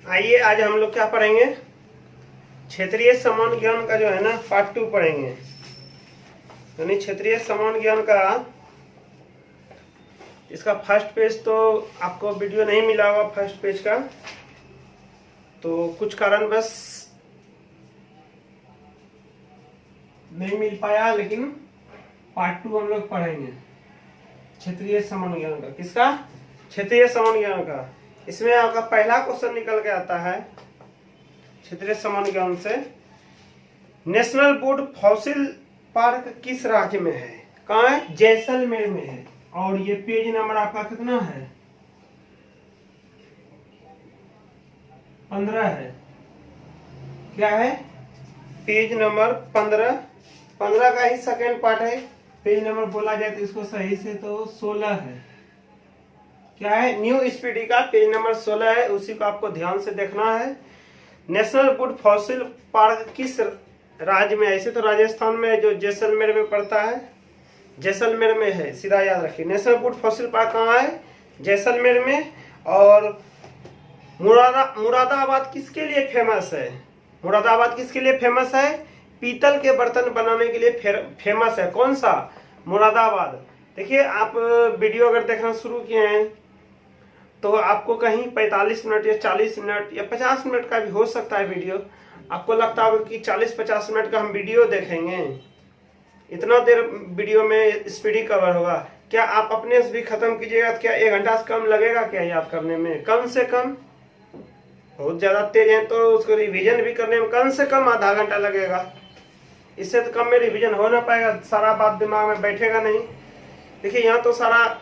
आइए आज हम लोग क्या पढ़ेंगे, क्षेत्रीय समान ज्ञान का जो है ना पार्ट 2 पढ़ेंगे। यानी क्षेत्रीय समान ज्ञान का इसका फर्स्ट पेज तो आपको वीडियो नहीं मिला होगा, फर्स्ट पेज का तो कुछ कारण बस नहीं मिल पाया, लेकिन पार्ट 2 हम लोग पढ़ेंगे क्षेत्रीय समान ज्ञान का। किसका? क्षेत्रीय समान ज्ञान का। इसमें आपका पहला क्वेश्चन निकल के आता है क्षेत्रीय समान ज्ञान से, नेशनल बोर्ड फॉसिल पार्क किस राज्य में है? कहाँ है? जैसलमेर में है। और ये पेज नंबर आपका कितना है? 15 है। क्या है? पेज नंबर 15 का ही सेकेंड पार्ट है। पेज नंबर बोला जाए तो इसको सही से तो 16 है। क्या है? न्यू स्पीडी का पेज नंबर 16 है, उसी को आपको ध्यान से देखना है। नेशनल वुड फॉसिल पार्क किस राज्य में है? ऐसे तो राजस्थान में, जो जैसलमेर में पड़ता है, जैसलमेर में है, सीधा याद रखिए। नेशनल वुड फॉसिल पार्क कहाँ है? जैसलमेर में। और मुरादाबाद किसके लिए फेमस है? मुरादाबाद किसके लिए फेमस है? पीतल के बर्तन बनाने के लिए फेमस है। कौन सा? मुरादाबाद। देखिए, आप वीडियो अगर देखना शुरू किए हैं तो आपको कहीं 45 मिनट या 40 मिनट या 50 मिनट का भी हो सकता है वीडियो। आपको लगता होगा कि 40-50 मिनट का हम वीडियो देखेंगे, इतना देर वीडियो में स्पीडी कवर होगा। क्या आप अपने से भी खत्म कीजिएगा तो क्या 1 घंटा से कम लगेगा क्या याद करने में? कम से कम, बहुत ज्यादा तेज है तो उसको रिवीजन भी करने में कम से कम आधा घंटा लगेगा। इससे तो कम में रिवीजन हो ना पाएगा, सारा बात दिमाग में बैठेगा नहीं। देखिए, यहाँ तो सारा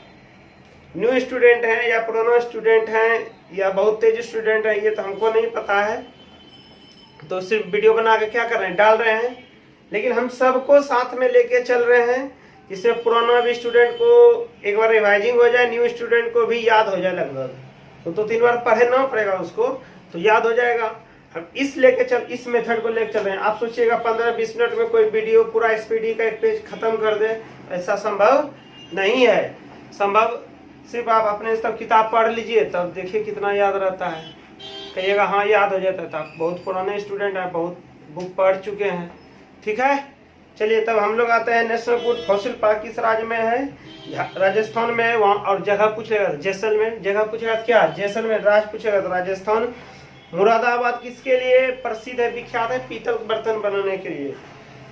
न्यू स्टूडेंट हैं या पुराना स्टूडेंट हैं या बहुत तेज स्टूडेंट है, ये तो हमको नहीं पता है। तो सिर्फ वीडियो बना के क्या कर रहे हैं, डाल रहे हैं। लेकिन हम सबको साथ में लेके चल रहे हैं, जिससे पुराना भी स्टूडेंट को एक बार रिवाइजिंग हो जाए, न्यू स्टूडेंट को भी याद हो जाए। लगभग तो 2-3 बार पढ़े ना पड़ेगा उसको, तो याद हो जाएगा। हम इस मेथड को लेकर चल रहे हैं। आप सोचिएगा 15-20 मिनट में कोई वीडियो पूरा स्पीडी का एक पेज खत्म कर दे, ऐसा संभव नहीं है। संभव सिर्फ आप अपने तब किताब पढ़ लीजिए, तब देखिए कितना याद रहता है। कहिएगा हाँ याद हो जाता है, तब बहुत पुराने स्टूडेंट हैं, बहुत बुक पढ़ चुके हैं। ठीक है, चलिए तब हम लोग आते हैं। नेशनल वुड फॉसिल पार्क किस राज्य में है? राजस्थान में है। वहाँ और जगह पूछेगा जैसलमेर, जगह पूछेगा क्या? जैसलमेर। राज्य पूछेगा तो राजस्थान। मुरादाबाद किसके लिए प्रसिद्ध है, विख्यात है? पीतल बर्तन बनाने के लिए।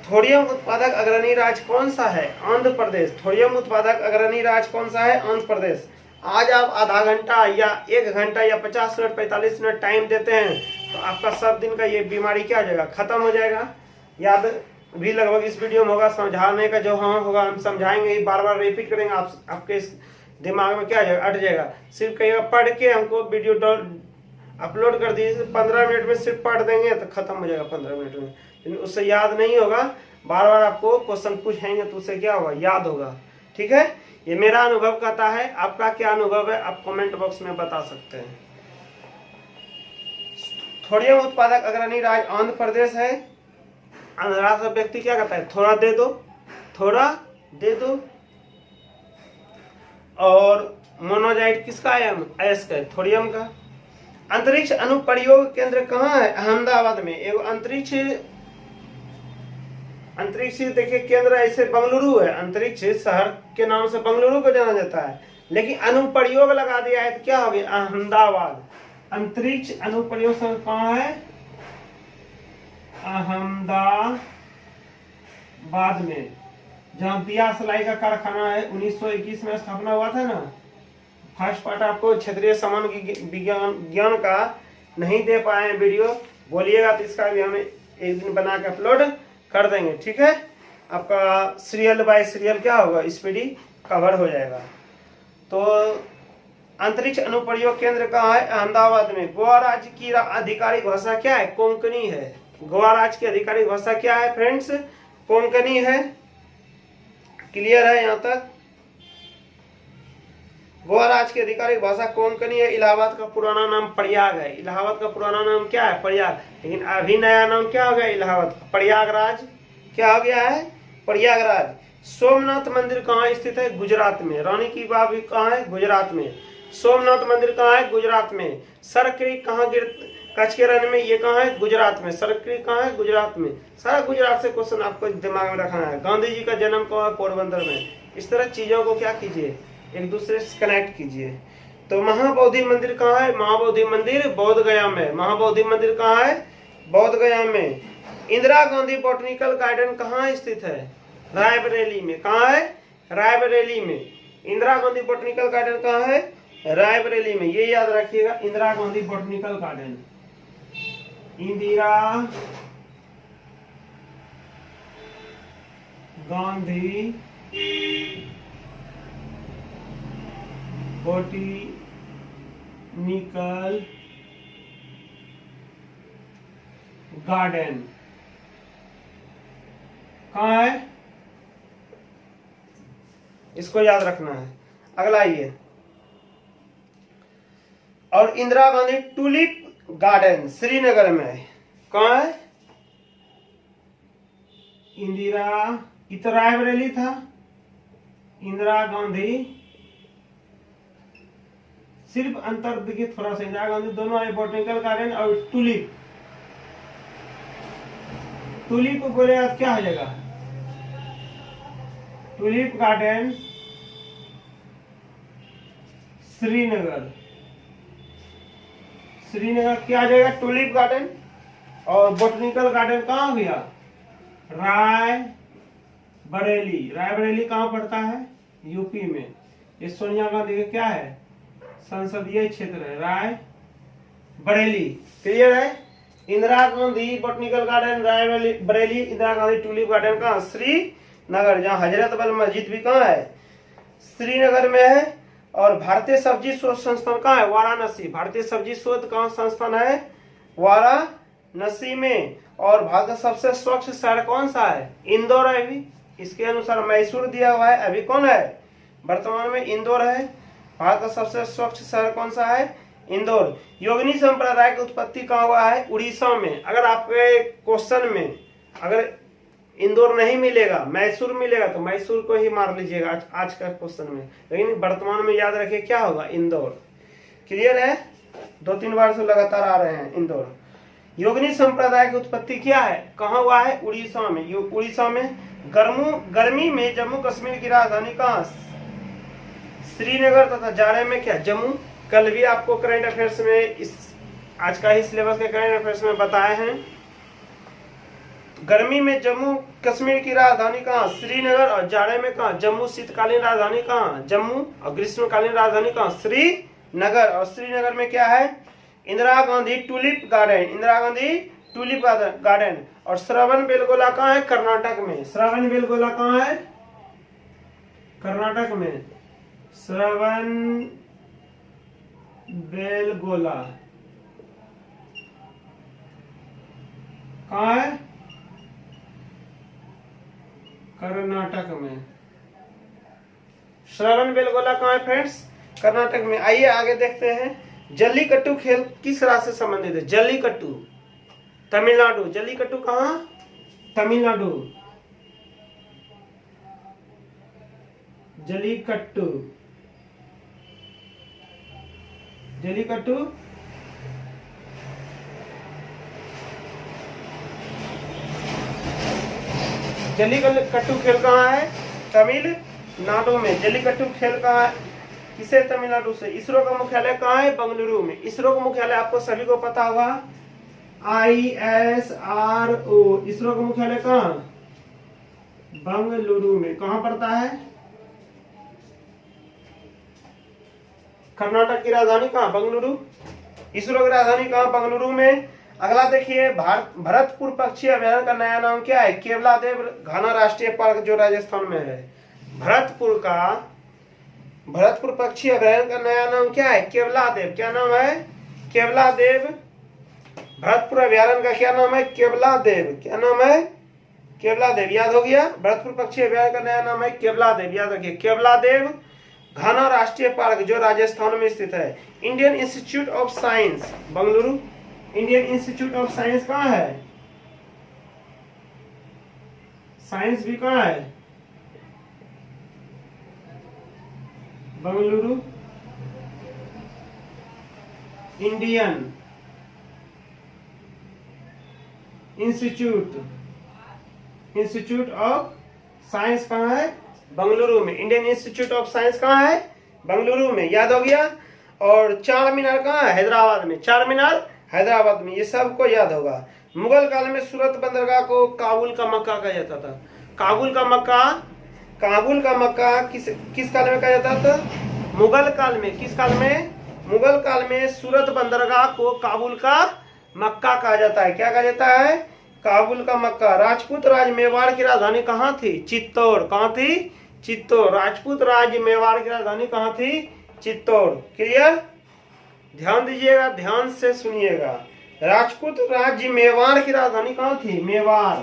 थोडियम उत्पादक अग्रणी राज्य कौन सा है? आंध्र प्रदेश। थोडियम उत्पादक अग्रणी राज्य कौन सा है? आंध्र प्रदेश। आज आप आधा घंटा या 1 घंटा या 50 मिनट 45 मिनट टाइम देते हैं तो आपका सब दिन का ये बीमारी क्या हो जाएगा, खत्म हो जाएगा। याद भी लगभग इस वीडियो में होगा, समझाने का जो हाँ होगा हम समझाएंगे, बार बार रिपीट करेंगे, आपके इस दिमाग में क्या हो जाएगा, अट जाएगा। सिर्फ कहिएगा पढ़ के हमको वीडियो अपलोड कर दीजिए, 15 मिनट में सिर्फ पढ़ देंगे तो खत्म हो जाएगा 15 मिनट में। लेकिन उससे याद नहीं होगा, बार बार आपको क्वेश्चन पूछेंगे तो उससे क्या होगा, याद होगा। ठीक है, ये मेरा अनुभव कहता है। आपका क्या अनुभव है आप कमेंट बॉक्स में बता सकते हैं। थोडियम उत्पादक अग्रणी राज्य आंध्र प्रदेश है। आंध्रा का व्यक्ति क्या कहता है, थोड़ा दे दो, थोड़ा दे दो। और मोनोजाइट किसका है? अयस्क है, थोडियम का। अंतरिक्ष अनुप्रयोग केंद्र कहाँ है? अहमदाबाद में। एगो अंतरिक्ष देखिए केंद्र ऐसे बंगलुरु है, अंतरिक्ष शहर के नाम से बंगलुरु को जाना जाता है, लेकिन अनुप्रयोग लगा दिया है तो क्या हो गया, अहमदाबाद। अंतरिक्ष अनुप्रयोग शहर कहाँ है? अहमदाबाद में, जहाँ दिया सलाई का कारखाना है। 1921 में स्थापना हुआ था ना। फर्स्ट पार्ट आपको क्षेत्रीय समान ज्ञान का नहीं दे पाए हैं वीडियो, बोलिएगा तो इसका भी हमें एक दिन बना के अपलोड कर देंगे। ठीक है, आपका सीरियल बाय सीरियल क्या होगा, स्पीडी कवर हो जाएगा। तो अंतरिक्ष अनुप्रयोग केंद्र कहाँ है? अहमदाबाद में। गोवा राज्य की आधिकारिक भाषा क्या है? कोंकणी है। गोवा राज्य की आधिकारिक भाषा क्या है फ्रेंड्स? कोंकणी है। क्लियर है यहाँ तक? गोवा राज्य की आधिकारिक भाषा कोंकणी है। इलाहाबाद का पुराना नाम प्रयाग है। इलाहाबाद का पुराना नाम क्या है? प्रयाग। लेकिन अभी नया नाम क्या हो गया इलाहाबाद का? प्रयागराज। क्या हो गया है? प्रयागराज। सोमनाथ मंदिर कहाँ स्थित है? गुजरात में। रानी की बाग भी कहाँ है? गुजरात में। सोमनाथ मंदिर कहाँ है? गुजरात में। सर क्रीक कहाँ गिर कच्छ के रण में, ये कहाँ है? गुजरात में। सर क्रीक कहाँ है? गुजरात में। सारा गुजरात से क्वेश्चन आपको दिमाग में रखना है। गांधी जी का जन्म कहाँ है? पोरबंदर में। इस तरह चीजों को क्या कीजिए, एक दूसरे से कनेक्ट कीजिए। तो महाबोधि मंदिर कहाँ है? महाबोधि मंदिर बोध गया में। महाबोधि मंदिर कहाँ है? बोध गया में। इंदिरा गांधी बॉटनिकल गार्डन कहाँ स्थित है? रायबरेली में। कहाँ है? रायबरेली में। इंदिरा गांधी बॉटनिकल गार्डन कहाँ है? रायबरेली में। ये याद रखिएगा, Indira Gandhi botanical garden. Indira Gandhi botanical garden कहाँ है? इसको याद रखना है। अगला ये, और इंदिरा गांधी टूलिप गार्डन श्रीनगर में है। कहाँ है? इंदिरा, ये तो रायबरेली था। इंदिरा गांधी, सिर्फ अंतर देखिए थोड़ा सा, इंदिरा गांधी दोनों है, बॉटनिकल गार्डन और टूलिप। टूलिप को बोले आज क्या हो जाएगा? Tulip garden Srinagar. श्रीनगर क्या आ जाएगा? Tulip garden. और बॉटनिकल गार्डन कहाँ हो गया? रायबरेली। रायबरेली कहाँ पड़ता है? यूपी में। ये सोनिया गांधी का क्या है? संसदीय क्षेत्र है रायबरेली। क्लियर है? Indira Gandhi botanical garden Raebareli. Indira Gandhi tulip garden कहाँ? श्रीनगर, जहाँ हजरत बल मस्जिद भी कहाँ है? श्रीनगर में है। और भारतीय सब्जी शोध संस्थान कहाँ है? वाराणसी। भारतीय सब्जी शोध कहाँ संस्थान है? वाराणसी में। और भारत का सबसे स्वच्छ शहर कौन सा है? इंदौर है। अभी इसके अनुसार मैसूर दिया हुआ है, अभी कौन है? वर्तमान में इंदौर है। भारत का सबसे स्वच्छ शहर कौन सा है? इंदौर। योगिनी संप्रदाय की उत्पत्ति कहाँ हुआ है? उड़ीसा में। अगर आपके क्वेश्चन में अगर इंदौर नहीं मिलेगा, मैसूर मिलेगा, तो मैसूर को ही मार लीजिएगा आज का क्वेश्चन में। लेकिन वर्तमान में याद रखिए क्या होगा? इंदौर। क्लियर है? 2-3 बार से लगातार आ रहे हैं इंदौर। योगिनी संप्रदाय की उत्पत्ति क्या है? कहाँ हुआ है? उड़ीसा में। उड़ीसा में। गर्मी में जम्मू कश्मीर की राजधानी कहाँ? श्रीनगर। तथा जाड़े में क्या? जम्मू। कल भी आपको करंट अफेयर्स में इस आज का ही सिलेबस के करंट अफेयर्स में बताए हैं। गर्मी में जम्मू कश्मीर की राजधानी कहाँ? श्रीनगर। और जाड़े में कहाँ? जम्मू। शीतकालीन राजधानी कहाँ? जम्मू। और ग्रीष्मकालीन राजधानी कहाँ? श्रीनगर। और श्रीनगर में क्या है? Indira Gandhi tulip garden. Indira Gandhi tulip garden. और श्रवण बेलगोला कहाँ है? कर्नाटक में। श्रवण बेलगोला कहाँ है? कर्नाटक में। श्रवण बेलगोला कहाँ है? कर्नाटक में। श्रवण बेलगोला कहाँ है फ्रेंड्स? कर्नाटक में। आइए आगे देखते हैं। जल्लीकट्टू खेल किस राज्य से संबंधित है? जल्लीकट्टू तमिलनाडु। जल्लीकट्टू कहाँ? तमिलनाडु। जल्लीकट्टू, जल्लीकट्टू जल्लीकट्टू खेल कहाँ है? तमिलनाडु में। जल्लीकट्टू खेल कहाँ है? किसे? तमिलनाडु से। इसरो का मुख्यालय कहाँ है? बंगलुरु में। इसरो का मुख्यालय आपको सभी को पता होगा, ISRO। इसरो का मुख्यालय कहाँ? बंगलुरु में। कहाँ पड़ता है? कर्नाटक की राजधानी कहाँ? बंगलुरु। इसरो की राजधानी कहाँ? बंगलुरु में। अगला देखिए, भरतपुर पक्षी अभयारण्य का नया नाम क्या है? केवलादेव घना राष्ट्रीय पार्क, जो राजस्थान में है। भरतपुर पक्षी अभयारण्य का नया नाम क्या है? केवलादेव। क्या नाम है? केवलादेव। भरतपुर अभयारण्य का क्या नाम है? केवलादेव। क्या नाम है? केवलादेव। याद हो गया? भरतपुर पक्षी अभयारण्य का नया नाम है केवलादेव। याद रखिए, केवलादेव घना राष्ट्रीय पार्क, जो राजस्थान में स्थित है। Indian institute of science Bengaluru. Indian institute of science कहाँ है? साइंस भी कहाँ है? Bengaluru. Indian institute of science कहाँ है? बंगलुरु में। इंडियन इंस्टीट्यूट ऑफ साइंस कहाँ है? बंगलुरु में। याद हो गया। और चार मीनार कहाँ है? हैदराबाद में। चार मीनार हैदराबाद में। ये सबको याद होगा। मुगल काल में सूरत बंदरगाह को काबुल का मक्का कहा जाता था। काबुल का मक्का किस काल में कहा जाता था? मुगल काल में। किस काल में? मुगल काल में सूरत बंदरगाह को काबुल का मक्का कहा जाता है। क्या कहा जाता है? काबुल का मक्का। राजपूत राज मेवाड़ की राजधानी कहाँ थी? चित्तौड़। कहाँ थी? चित्तौड़। राजपूत राज्य मेवाड़ की राजधानी कहाँ थी? चित्तौड़। क्लियर? ध्यान दीजिएगा, ध्यान से सुनिएगा। राजपूत राज्य मेवाड़ की राजधानी कहाँ थी? मेवाड़।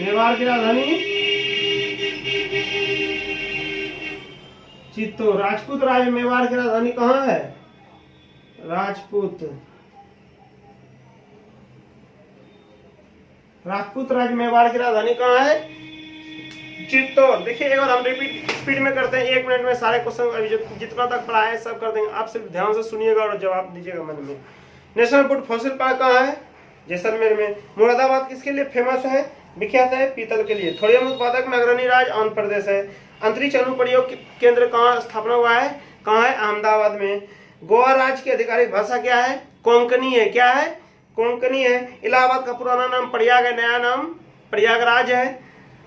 मेवाड़ की राजधानी चित्तौड़। राजपूत राज्य मेवाड़ की राजधानी कहाँ है? राजपूत राज्य मेवाड़ की राजधानी कहाँ है? चित्तौड़। देखिए एक बार हम रिपीट स्पीड में करते हैं, 1 मिनट में सारे क्वेश्चन जितना तक पढ़ा है सब कर देंगे। आप सिर्फ ध्यान से सुनिएगा और जवाब दीजिएगा मन में। नेशनल वुड फॉसिल पार्क कहाँ है? जैसलमेर में। मुरादाबाद किसके लिए फेमस है? विख्यात है? पीतल के लिए। थोड़ियम उत्पादक में अग्रणी राज्य आंध्र प्रदेश है। अंतरिक्ष अनुप्रयोग केंद्र कहाँ स्थापना हुआ है? कहाँ है? अहमदाबाद में। गोवा राज्य की आधिकारिक भाषा क्या है? कोंकणी है। क्या है? कोंकणी है। इलाहाबाद का पुराना नाम प्रयाग है, नया नाम प्रयागराज है।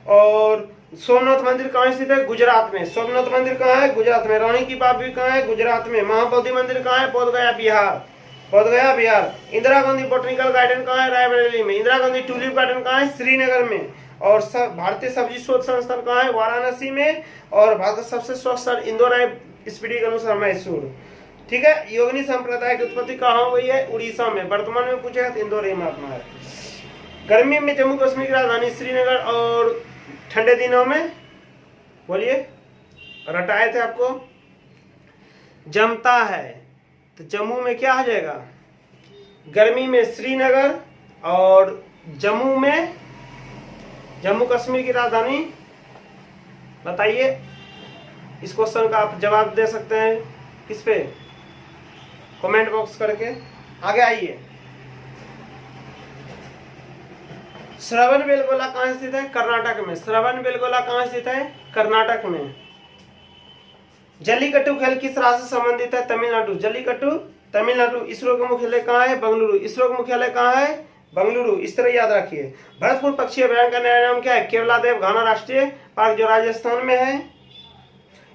और सोमनाथ मंदिर कहाँ स्थित है? गुजरात में। सोमनाथ मंदिर कहाँ है? गुजरात में। रानी की बाग भी कहाँ है? गुजरात में। महाबोधि मंदिर कहाँ है? बोधगया बिहार। बोधगया बिहार। इंदिरा गांधी बोटनिकल गार्डन कहाँ है? रायबरेली में। इंदिरा गांधी टूलिप गार्डन कहाँ है? श्रीनगर में। और भारतीय सब्जी शोध संस्थान कहाँ है? वाराणसी में। और भारत का सबसे स्वच्छ शहर इंदौर है, स्पीडी के अनुसार मैसूर। ठीक है। योगिनी संप्रदाय की उत्पत्ति कहाँ हुई है? उड़ीसा में। वर्तमान में पूछेगा तो इंदौर ही महात्मा है। गर्मी में जम्मू कश्मीर की राजधानी श्रीनगर। और ठंडे दिनों में बोलिए, रटाए थे आपको, जमता है तो जम्मू में क्या आ जाएगा? गर्मी में श्रीनगर। और जम्मू में, जम्मू कश्मीर की राजधानी बताइए। इस क्वेश्चन का आप जवाब दे सकते हैं किस पे? कमेंट बॉक्स करके। आगे आइए। श्रवणबेलगोला कहाँ स्थित है? कर्नाटक में। श्रवणबेलगोला कहाँ स्थित है? कर्नाटक में। जल्लीकट्टू खेल किस राज्य से संबंधित है? तमिलनाडु। जल्लीकट्टू तमिलनाडु। इसरो का मुख्यालय कहाँ है? बेंगलुरु। इसरो का मुख्यालय कहाँ है? बेंगलुरु। इस तरह याद रखिए। भरतपुर पक्षी अभयारण्य का नया नाम क्या है? केवलादेव घाना राष्ट्रीय पार्क जो राजस्थान में है।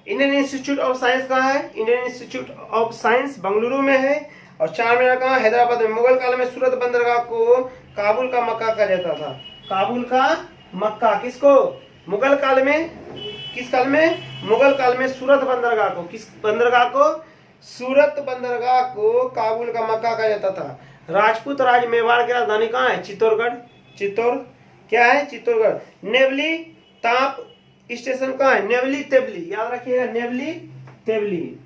इंडियन इंस्टीट्यूट ऑफ साइंस कहाँ है? Indian institute of science Bengaluru में है। और चार मीनार कहाँ? हैदराबाद में। मुगल काल में सूरत बंदरगाह को काबुल का मक्का कहा जाता था। काबुल का मक्का किसको? मुगल काल में। किस काल में? मुगल काल में सूरत बंदरगाह को, किस बंदरगाह को? सूरत बंदरगाह को काबुल का मक्का कहा जाता था। राजपूत राज्य मेवाड़ की राजधानी कहाँ है? चित्तौड़गढ़। चित्तौड़ क्या है? चित्तौड़गढ़। नेवली ताप स्टेशन कहाँ है? नेवली तेवली। याद रखिएगा, नेवली तेवली।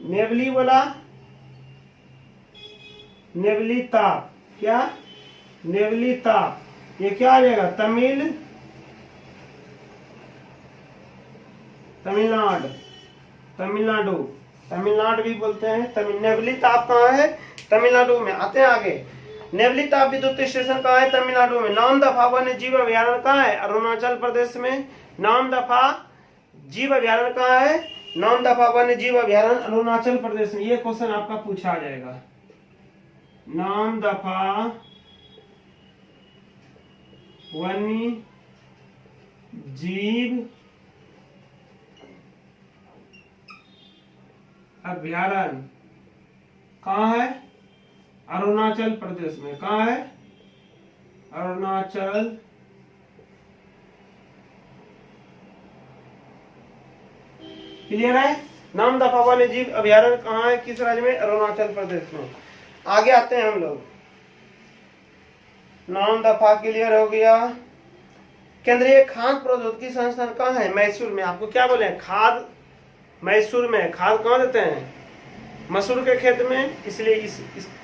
नेवली बोला, नेवली ताप। क्या? नेवली ताप। ये क्या आ जाएगा? तमिलनाडु। तमिलनाडु भी बोलते हैं। नेवली ताप कहाँ है? तमिलनाडु में। आते हैं आगे। नेवली ताप विद्युत स्टेशन कहाँ है? तमिलनाडु में। नामदफा वन्य जीव अभयारण्य कहाँ है? अरुणाचल प्रदेश में। नामदफा जीव अभयारण्य कहाँ है? नामदफा वन्य जीव अभयारण्य अरुणाचल प्रदेश में। ये क्वेश्चन आपका पूछा जाएगा। नामदफा वन्य जीव अभयारण्य कहाँ है? अरुणाचल प्रदेश में। कहाँ है? अरुणाचल क्लियर है? नामदफा वन्य जीव अभयारण्य कहाँ है? किस राज्य में? अरुणाचल प्रदेश में। आगे आते हैं हम लोग। नामदफा क्लियर हो गया। केंद्रीय खाद्य प्रौद्योगिकी संस्थान कहाँ है? मैसूर में। आपको क्या बोले? खाद मैसूर में। खाद कहाँ देते हैं? मसूर के खेत में। इसलिए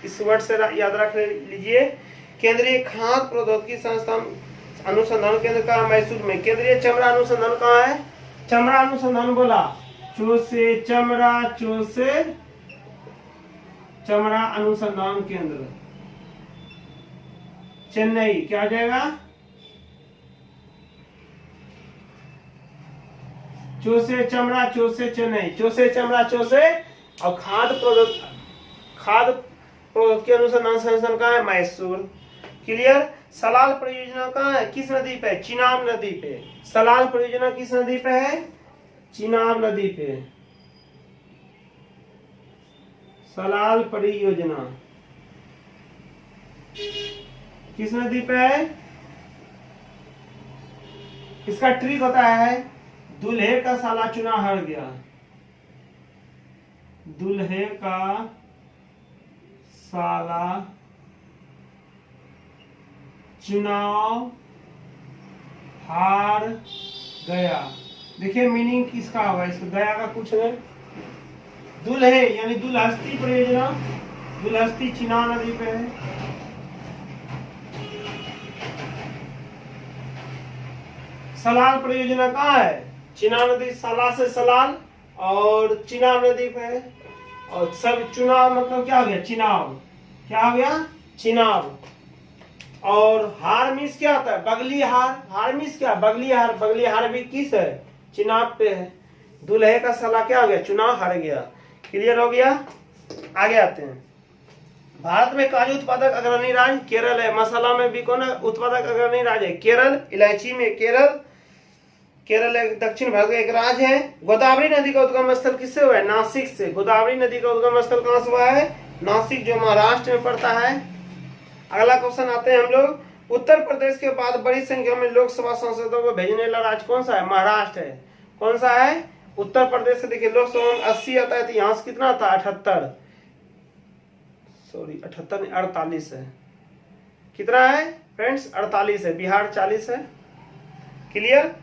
इस वर्ड से याद रख लीजिए। केंद्रीय खाद्य प्रौद्योगिकी संस्थान अनुसंधान केंद्र कहाँ? मैसूर में। केंद्रीय चमड़ा अनुसंधान कहाँ है? चमड़ा अनुसंधान बोला चो से चमड़ा, चो से चमड़ा अनुसंधान केंद्र चेन्नई, क्या आ जाएगा? चो से चमड़ा, चो से चेन्नई, चो से चमड़ा, चो से, और खाद्य प्रोडक्ट के अनुसंधान संस्थान कहाँ है? मैसूर। क्लियर। सलाल परियोजना कहाँ है? किस नदी पे? चिनाब नदी पे। सलाल परियोजना किस नदी पे है? चिनाब नदी पे। सलाल परियोजना किस नदी पे है? इसका ट्रिक होता है दूल्हे का साला चुना हार गया। दूल्हे का साला चुनाव हार गया। देखिए मीनिंग किसका होगा? इसको गया का कुछ है। दूल्हे यानी दुल्हस्ती परियोजना, दुल्हस्ती चिनाब नदी पे है। सलाल परियोजना कहाँ है? चिनाब नदी, सला से सलाल और चिनाब नदी पे है। और सब चुनाव मतलब क्या हो गया? चिनाब। क्या हो गया? चिनाब। और हार मीस क्या होता है? बगली हार। हार मीस क्या? बगली हार। बगली हार भी किस है? चिनाब पे है। दूल्हे का साला क्या हो गया? चुनाव हार गया। क्लियर हो गया। आगे आते हैं। भारत में काजू उत्पादक अग्रणी राज्य केरल है। मसाला में भी कौन उत्पादक अग्रणी राज्य है? केरल। इलायची में केरल। केरल एक दक्षिण भारत का एक राज्य है। गोदावरी नदी का उद्गम स्थल किससे हुआ है? नासिक से। गोदावरी नदी का उद्गम स्थल कहां से हुआ है? नासिक, जो महाराष्ट्र में पड़ता है। अगला क्वेश्चन आते हैं हम लोग। उत्तर प्रदेश के बाद बड़ी संख्या में लोकसभा सांसदों को भेजने वाला राज्य कौन सा है? महाराष्ट्र है। कौन सा है? उत्तर प्रदेश से। देखिए लोकसभा में 80 आता है, तो यहाँ से कितना आता है? 78, सॉरी 78 नहीं 48 है। कितना है फ्रेंड्स? 48 है। बिहार 40 है। क्लियर।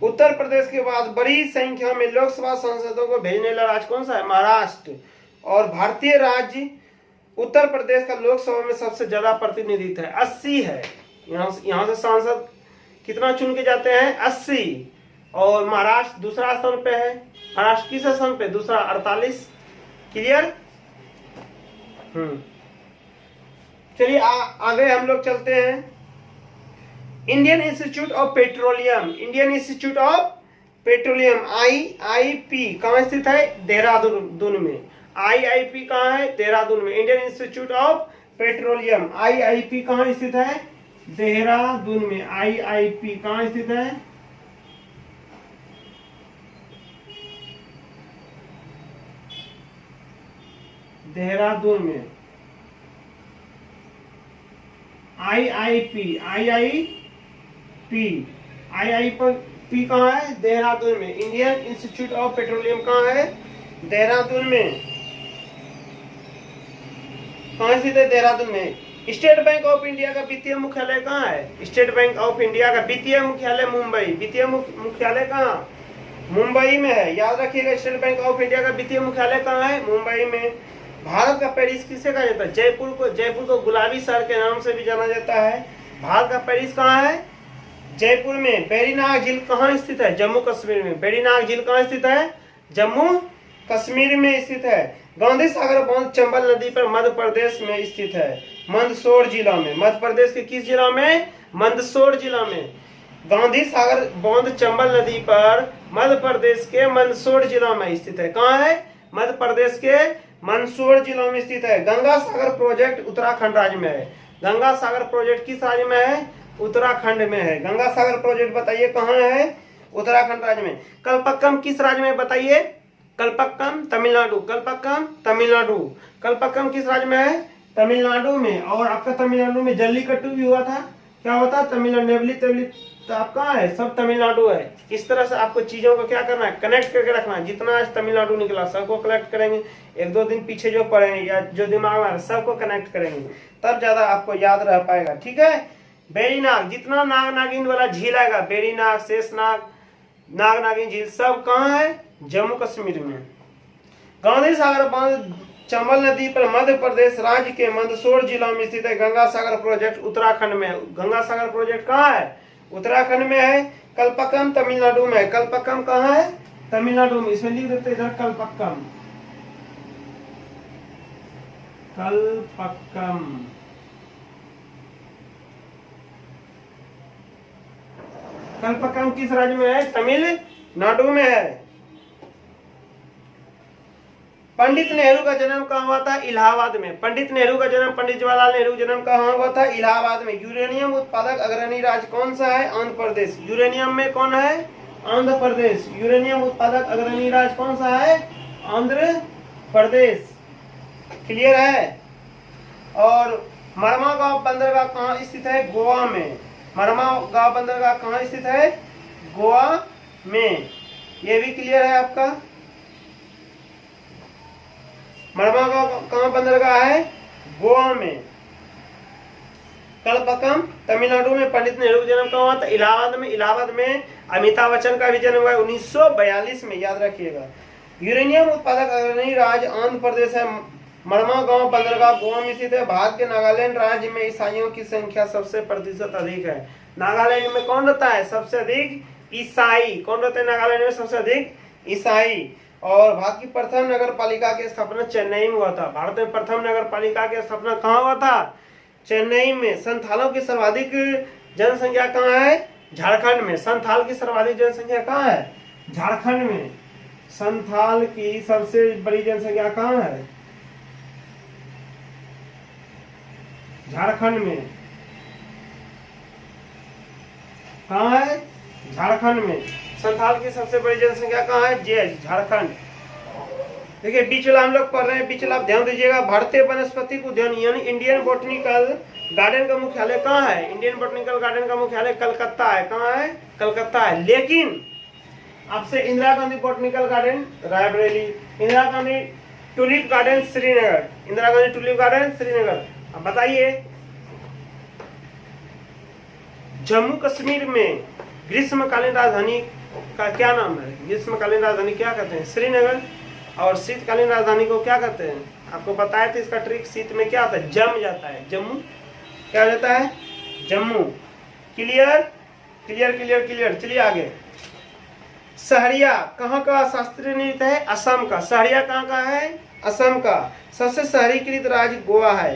उत्तर प्रदेश के बाद बड़ी संख्या में लोकसभा सांसदों को भेजने वाला राज्य कौन सा है? महाराष्ट्र। और भारतीय राज्य उत्तर प्रदेश का लोकसभा में सबसे ज्यादा प्रतिनिधित्व है, 80 है। यहाँ से सांसद कितना चुन के जाते हैं? 80। और महाराष्ट्र दूसरा स्थान पे है। महाराष्ट्र किस स्थान पे? दूसरा, 48। क्लियर। चलिए आगे हम लोग चलते हैं। Indian institute of petroleum, Indian institute of petroleum IIP कहाँ स्थित है? देहरादून में। IIP कहाँ है? देहरादून में। Indian institute of petroleum IIP कहाँ स्थित है? देहरादून में। IIP कहाँ स्थित है? देहरादून में। IIP कहाँ है? देहरादून में। इंडियन इंस्टीट्यूट ऑफ पेट्रोलियम कहाँ है? देहरादून में। कहाँ स्थित है? देहरादून में। स्टेट बैंक ऑफ इंडिया का वित्तीय मुख्यालय कहाँ है? स्टेट बैंक ऑफ इंडिया का वित्तीय मुख्यालय मुंबई। वित्तीय मुख्यालय कहाँ? मुंबई में है। याद रखिएगा, स्टेट बैंक ऑफ इंडिया का वित्तीय मुख्यालय कहाँ है? मुंबई में। भारत का पेरिस किसे कहा जाता है? जयपुर को गुलाबी शहर के नाम से भी जाना जाता है। भारत का पेरिस कहाँ है? जयपुर में। वेरीनाग झील कहाँ स्थित है? जम्मू कश्मीर में। वेरीनाग झील कहाँ स्थित है? जम्मू कश्मीर में स्थित है। गांधी सागर बांध चंबल नदी पर मध्य प्रदेश में स्थित है। मंदसौर जिला में। मध्य प्रदेश के किस जिला में? मंदसौर जिला में। गांधी सागर बांध चंबल नदी पर मध्य प्रदेश के मंदसौर जिला में स्थित है। कहाँ है? मध्य प्रदेश के मंदसौर जिला में स्थित है। गंगा सागर प्रोजेक्ट उत्तराखंड राज्य में है। गंगा सागर प्रोजेक्ट किस राज्य में है? उत्तराखंड में है। गंगा सागर प्रोजेक्ट बताइए कहाँ है? उत्तराखंड राज्य में। कल्पक्कम किस राज्य में? बताइए। कल्पक्कम तमिलनाडु। कल्पक्कम तमिलनाडु। कल्पक्कम किस राज्य में है? तमिलनाडु में। और आपका तमिलनाडु में जल्लीकट्टू भी हुआ था। क्या हुआ था? तमिलनाडु। नेवली तो आप कहाँ है? सब तमिलनाडु है। इस तरह से आपको चीजों को क्या करना है? कनेक्ट करके रखना है। जितना आज तमिलनाडु निकला सबको कलेक्ट करेंगे। 1-2 दिन पीछे जो पढ़ेंगे या जो दिमाग में सबको कनेक्ट करेंगे, तब ज्यादा आपको याद रह पाएगा। ठीक है। बेरीनाग, जितना नाग नागिन वाला झील आएगा, बेरीनाग, शेषनाग, नाग नागिन झील, सब कहाँ है? जम्मू कश्मीर में। गांधी सागर बांध चंबल नदी पर मध्य प्रदेश राज्य के मंदसौर जिला में स्थित है। गंगा सागर प्रोजेक्ट उत्तराखंड में। गंगा सागर प्रोजेक्ट कहाँ है? उत्तराखंड में है। कल्पक्कम तमिलनाडु में है। कल्पक्कम कहाँ है? तमिलनाडु में, इसमें लिख देते इधर कलपक्कम, कलपक्कम। कलपक्कम किस राज्य में है? तमिलनाडु में है। पंडित नेहरू का जन्म कहाँ हुआ था? इलाहाबाद में। पंडित नेहरू का जन्म, पंडित जवाहरलाल नेहरू का जन्म कहाँ हुआ था? इलाहाबाद में। यूरेनियम उत्पादक अग्रणी राज्य कौन सा है? आंध्र प्रदेश। यूरेनियम में कौन है? आंध्र प्रदेश। यूरेनियम उत्पादक अग्रणी राज्य कौन सा है? आंध्र प्रदेश। क्लियर है? और मरमा गांव बंदरगाह कहाँ स्थित है? गोवा में। मरमा गांव बंदरगाह कहाँ स्थित है? गोवा में। ये भी क्लियर है आपका? मरमा गांव कहाँ बंदरगाह है? गोवा में। कलपक्कम तमिलनाडु में। पंडित नेहरू का जन्म कहाँ हुआ था? इलाहाबाद में। इलाहाबाद में अमिताभ बच्चन का भी जन्म हुआ है 1942 में, याद रखिएगा। यूरेनियम उत्पादक अग्रणी राज्य आंध्र प्रदेश है। मरमा गांव बंदरगाह गोवा में स्थित है। भारत के नागालैंड राज्य में ईसाइयों की संख्या सबसे प्रतिशत अधिक है। नागालैंड में कौन रहता है सबसे अधिक? ईसाई। कौन रहते हैं नागालैंड में सबसे अधिक? ईसाई। और भारत की प्रथम नगर पालिका की स्थापना चेन्नई में हुआ था। भारत में प्रथम नगर पालिका की स्थापना कहाँ हुआ था? चेन्नई में। संथालों की सर्वाधिक जनसंख्या कहाँ है? झारखंड में। संथाल की सर्वाधिक जनसंख्या कहाँ है? झारखंड में। संथाल की सबसे बड़ी जनसंख्या कहाँ है? झारखंड में। कहाँ है? झारखंड में। संथाल की सबसे बड़ी जनसंख्या कहाँ है? जेल, झारखंड। देखिए बीच वाला हम लोग पढ़ रहे हैं, बीच वाला आप ध्यान दीजिएगा। भारतीय वनस्पति उद्यान यानी इंडियन बॉटनिकल गार्डन का मुख्यालय कहाँ है? इंडियन बॉटनिकल गार्डन का मुख्यालय कलकत्ता है। कहाँ है? कलकत्ता है। लेकिन आपसे Indira Gandhi botanical garden Raebareli, Indira Gandhi tulip garden Srinagar, Indira Gandhi tulip garden Srinagar. अब बताइए जम्मू कश्मीर में ग्रीष्मकालीन राजधानी का क्या नाम है? ग्रीष्मकालीन राजधानी क्या कहते हैं? श्रीनगर। और शीतकालीन राजधानी को क्या कहते हैं? आपको बताया था इसका ट्रिक। शीत में क्या होता है? जम जाता है। जम्मू क्या हो जाता है? Jammu. Clear clear clear clear. चलिए आगे। सहरिया कहाँ का शास्त्रीय नृत्य है? असम का। सहरिया कहाँ का है? असम का। सबसे शहरीकृत राज्य गोवा है।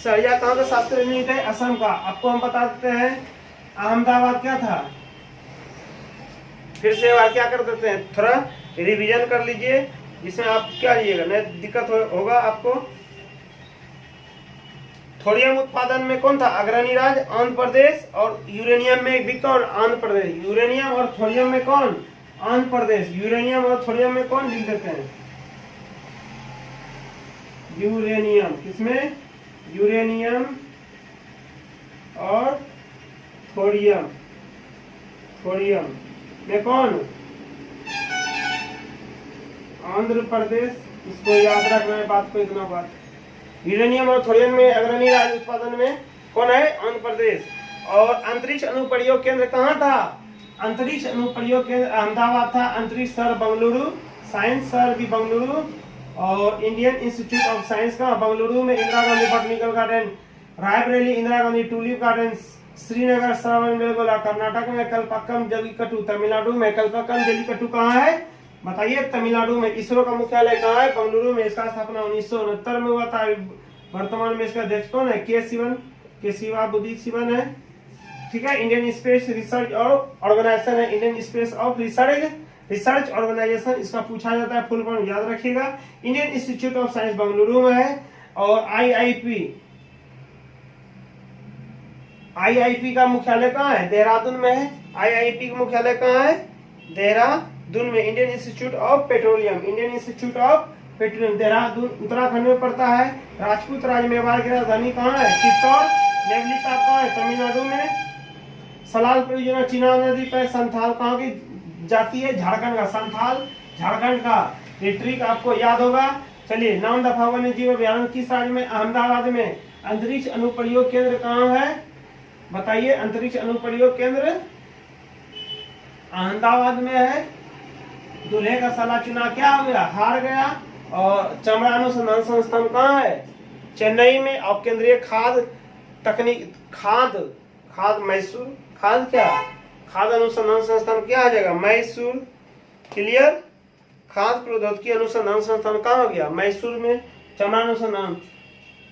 सहरिया कहाँ का शास्त्रीय नृत्य है? असम का। आपको हम बता देते हैं अहमदाबाद क्या था? फिर से बार क्या कर देते हैं, थोड़ा रिवीजन कर लीजिए, जिसमें आप क्या लीजिएगा, नहीं दिक्कत होगा आपको। थोरियम उत्पादन में कौन था? अग्रणी राज्य आंध्र प्रदेश। और यूरेनियम में भी कौन? आंध्र प्रदेश। यूरेनियम और थोरियम में कौन? आंध्र प्रदेश। यूरेनियम और थोरियम में कौन लिख देते हैं? यूरेनियम। किसमें? यूरेनियम और थोरियम। थोरियम में कौन? आंध्र प्रदेश। इसको याद रखना है बात को, इतना बात। यूरेनियम और थोरियम में अग्रणी राज्य उत्पादन में कौन है? आंध्र प्रदेश। और अंतरिक्ष अनुप्रयोग केंद्र कहाँ था? अंतरिक्ष अनुप्रयोग केंद्र अहमदाबाद था। अंतरिक्ष शहर बंगलुरु, साइंस शहर भी बंगलुरु। और इंडियन इंस्टीट्यूट ऑफ साइंस का बंगलुरु में। Indira Gandhi botanical garden Raebareli, Indira Gandhi tulip garden Srinagar, Shravanabelagola Karnataka में। कलपक्कम जल्लीकट्टू तमिलनाडु में। कलपक्कम जल्लीकट्टू कहाँ है? बताइए। तमिलनाडु में। इसरो का मुख्यालय कहाँ है? बंगलुरु में। इसका स्थापना 1969 में हुआ था। वर्तमान में इसका अध्यक्ष कौन है? के शिवाबुद्धि शिवन है। ठीक है। इंडियन स्पेस रिसर्च और ऑर्गेनाइजेशन है। Indian space of research organisation इसका पूछा जाता है, फुल फॉर्म याद रखिएगा। Indian institute of science Bengaluru में है। और आईआईपी का मुख्यालय कहाँ है? देहरादून में है। आईआईपी का मुख्यालय कहाँ है? देहरादून में। Indian institute of petroleum, Indian institute of petroleum Dehradun Uttarakhand में पड़ता है। राजपूत राज मेवाड़ की राजधानी कहाँ है? चित्तौड़। नेवलिता कहाँ है? तमिलनाडु में। सलाल परियोजना चिनाब नदी पर। संथाल कहाँ की जाती है? झारखंड का। संथाल झारखंड का। ये ट्रिक आपको याद होगा। चलिए, नाम दफा वन्य जीव अभ्यारण्य किस राज्य में? अहमदाबाद में। अंतरिक्ष अनुप्रयोग केंद्र कहाँ है? बताइए। अंतरिक्ष अनुप्रयोग केंद्र अहमदाबाद में है। दूल्हे का साला चुनाव क्या हो गया? हार गया। और चमड़ा अनुसंधान संस्थान कहाँ है? चेन्नई में। और केंद्रीय खाद तकनीक खाद मैसूर। खाद क्या? खाद अनुसंधान संस्थान क्या आ जाएगा? मैसूर। क्लियर। खाद्य प्रौद्योगिकी अनुसंधान संस्थान कहाँ हो गया? मैसूर में चमड़ा अनुसंधान,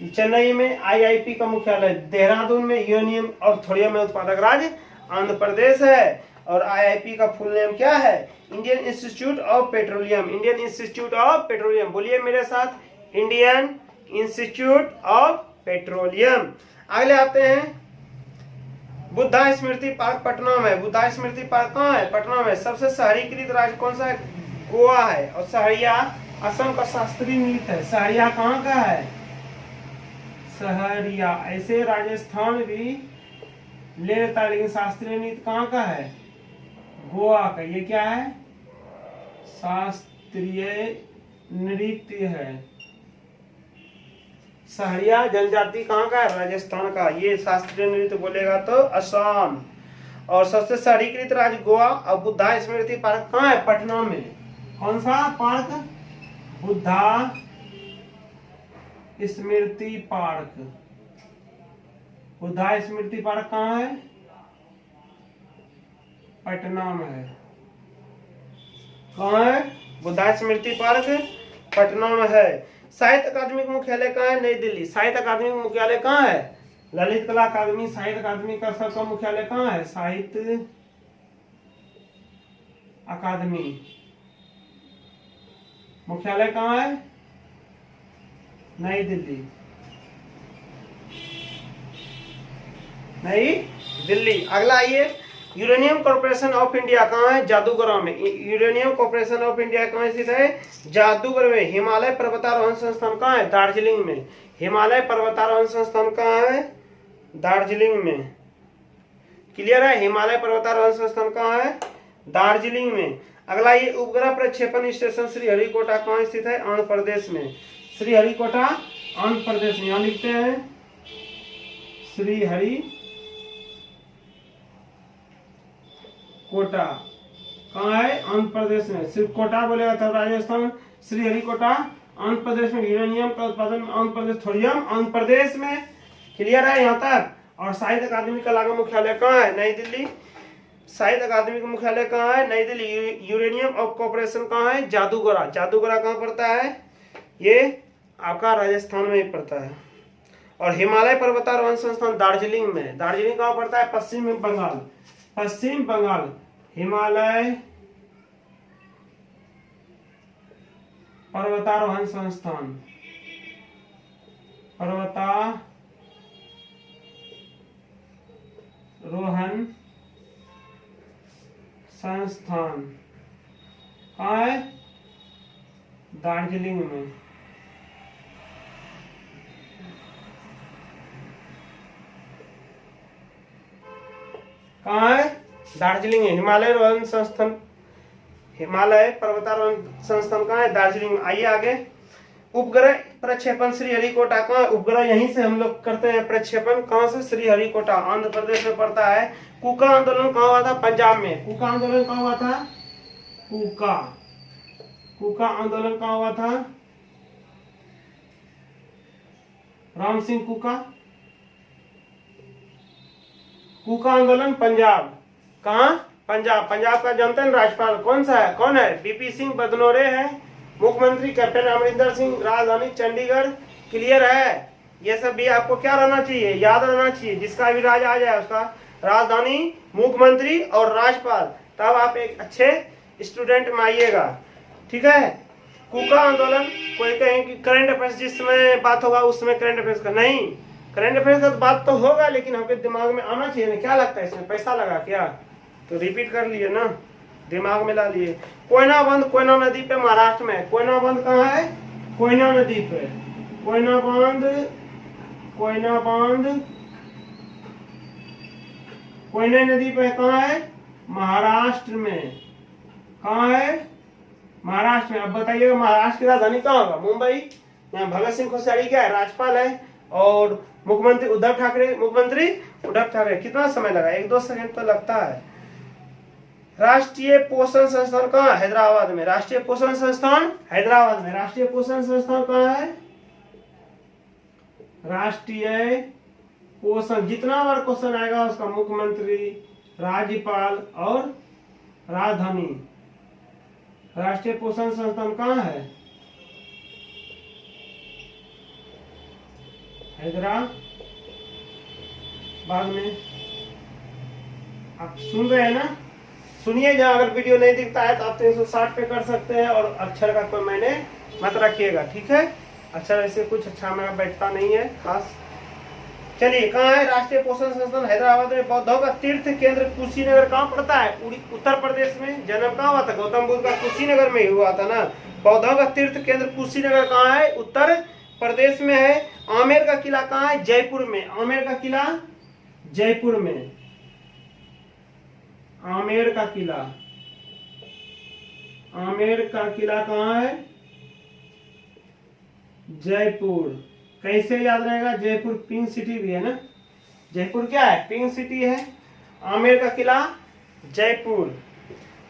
चेन्नई में आईआईपी का मुख्यालय, देहरादून में यूरेनियम और थोरियम में उत्पादक राज्य आंध्र प्रदेश है। और आईआईपी का फुल नेम क्या है? Indian institute of petroleum. Indian institute of petroleum, बोलिए मेरे साथ, इंडियन इंस्टीट्यूट ऑफ पेट्रोलियम। अगले आते हैं, बुद्धा स्मृति पार्क पटना में। बुद्धा स्मृति पार्क कहाँ है? पटना में। सबसे शहरीकृत राज्य कौन सा है? गोवा है। और सहरिया असम का शास्त्रीय नृत्य है। सहरिया कहाँ का है? सहरिया। ऐसे राजस्थान भी ले लेता है, लेकिन शास्त्रीय नृत्य कहाँ का है? गोवा का। ये क्या है? शास्त्रीय नृत्य है। सहरिया जनजाति कहाँ का है? राजस्थान का। ये शास्त्रीय नृत्य बोलेगा तो असम। और सबसे शहरीकृत राज्य गोवा। और बुद्धा स्मृति पार्क कहाँ है? पटना में। कौन सा पार्क? बुद्धा स्मृति पार्क। बुद्धा स्मृति पार्क कहाँ है? पटना में है। कहाँ है? बुद्धा स्मृति पार्क पटना में है। साहित्य अकादमी का मुख्यालय कहाँ है? नई दिल्ली। साहित्य अकादमी का मुख्यालय कहाँ है? ललित कला अकादमी। साहित्य अकादमी का सबका मुख्यालय कहाँ है? साहित्य अकादमी मुख्यालय कहाँ है? नई दिल्ली। नई दिल्ली। अगला आइए, यूरेनियम कॉर्पोरेशन ऑफ इंडिया कहाँ है? जादूगर में। यूरेनियम कॉर्पोरेशन ऑफ इंडिया कहाँ स्थित है? जादूगर में। हिमालय पर्वतारोहण संस्थान कहाँ है? दार्जिलिंग में। हिमालय पर्वतारोहण संस्थान कहाँ है? दार्जिलिंग में। क्लियर है? हिमालय पर्वतारोहण संस्थान कहाँ है? दार्जिलिंग में। अगला ये उपग्रह प्रक्षेपण स्टेशन श्रीहरिकोटा कहाँ स्थित है? आंध्र प्रदेश में। श्रीहरिकोटा आंध्र प्रदेश में। यहाँ लिखते हैं श्रीहरिकोटा कहाँ है? आंध्र प्रदेश में। सिर्फ कोटा बोलेगा तो राजस्थान। श्रीहरिकोटा आंध्र प्रदेश में। यूरेनियम का उत्पादन आंध्र प्रदेश, थोरियम आंध्र प्रदेश में। क्लियर है यहाँ तक? और साहित्य अकादमी का लागा मुख्यालय कहाँ है? नई दिल्ली। साहित्य अकादमी का मुख्यालय कहाँ है? नई दिल्ली। यूरेनियम ऑफ कॉर्पोरेशन कहाँ है? जादूगरा। जादूगरा कहाँ पड़ता है? ये आपका राजस्थान में ही पड़ता है। और हिमालय पर्वतारोहण संस्थान दार्जिलिंग में। दार्जिलिंग कहाँ पड़ता है? पश्चिम बंगाल। पश्चिम बंगाल। हिमालय पर्वतारोहण संस्थान, पर्वतारोहण संस्थान कहाँ है? दार्जिलिंग में। कहाँ है? दार्जिलिंग में। हिमालय रोहण संस्थान, हिमालय पर्वतारोहण संस्थान कहाँ है? दार्जिलिंग में। आइए आगे, उपग्रह प्रक्षेपण श्रीहरिकोटा कहाँ? उपग्रह यहीं से हम लोग करते हैं प्रक्षेपण। कहाँ से? श्रीहरिकोटा आंध्र प्रदेश में पड़ता है। कूका आंदोलन कहाँ हुआ था? पंजाब में। कूका आंदोलन कहाँ हुआ था? कूका आंदोलन कहाँ हुआ था? राम सिंह कूका। कूका आंदोलन पंजाब। कहाँ? पंजाब। पंजाब का जानते हैं राज्यपाल कौन सा है? कौन है? बीपी सिंह बदनोरे है। मुख्यमंत्री कैप्टन अमरिंदर सिंह। राजधानी चंडीगढ़। क्लियर है? ये सब भी आपको क्या रहना चाहिए? याद रहना चाहिए। जिसका भी राज आ जाए उसका राजधानी, मुख्यमंत्री और राज्यपाल, तब आप एक अच्छे स्टूडेंट में आइएगा। ठीक है? कूका आंदोलन, कोई कहें कि करंट अफेयर्स जिसमें बात होगा उसमें करंट अफेयर्स का नहीं, करंट अफेयर्स का बात तो होगा लेकिन हमके दिमाग में आना चाहिए ना। क्या लगता है इसमें पैसा लगा क्या? तो रिपीट कर लिए ना, दिमाग में ला लिए। कोयना बंद कोयना नदी पे महाराष्ट्र में। कोयना बंद कहाँ है? कोयना नदी पे। कोयना बंद कोयना नदी पे कहाँ है? महाराष्ट्र में। कहाँ है? महाराष्ट्र में। अब बताइएगा महाराष्ट्र की राजधानी कहाँ होगा? मुंबई। यहाँ भगत सिंह कोश्यारी क्या है? राज्यपाल है। और मुख्यमंत्री उद्धव ठाकरे, मुख्यमंत्री उद्धव ठाकरे। कितना समय लगा? 1-2 सेकंड तो लगता है। राष्ट्रीय पोषण संस्थान कहाँ? हैदराबाद में। राष्ट्रीय पोषण संस्थान हैदराबाद में। राष्ट्रीय पोषण संस्थान कहाँ है? राष्ट्रीय पोषण, जितना बार क्वेश्चन आएगा उसका मुख्यमंत्री, राज्यपाल और राजधानी राष्ट्रीय पोषण संस्थान कहाँ है? हैदराबाद में। आप सुन रहे हैं ना? सुनिए, जहाँ अगर वीडियो नहीं दिखता है तो आप 360 पे कर सकते हैं, और अक्षर का कोई मैंने मत रखिएगा, ठीक है? अक्षर ऐसे कुछ अच्छा मेरा बैठता नहीं है खास। चलिए, कहाँ है राष्ट्रीय पोषण संस्थान? हैदराबाद में। बौद्धों का तीर्थ केंद्र कुशीनगर कहाँ पड़ता है? उत्तर प्रदेश में। जन्म कहाँ हुआ था? गौतम बुद्ध का कुशीनगर में ही हुआ था ना। बौद्धों का तीर्थ केंद्र कुशीनगर कहाँ है? उत्तर प्रदेश में है। आमेर का किला कहाँ है? जयपुर में। आमेर का किला जयपुर में। आमेर का किला, आमेर का किला कहाँ है? जयपुर। कैसे याद रहेगा? जयपुर पिंक सिटी भी है ना। जयपुर क्या है? पिंक सिटी है। आमेर का किला जयपुर।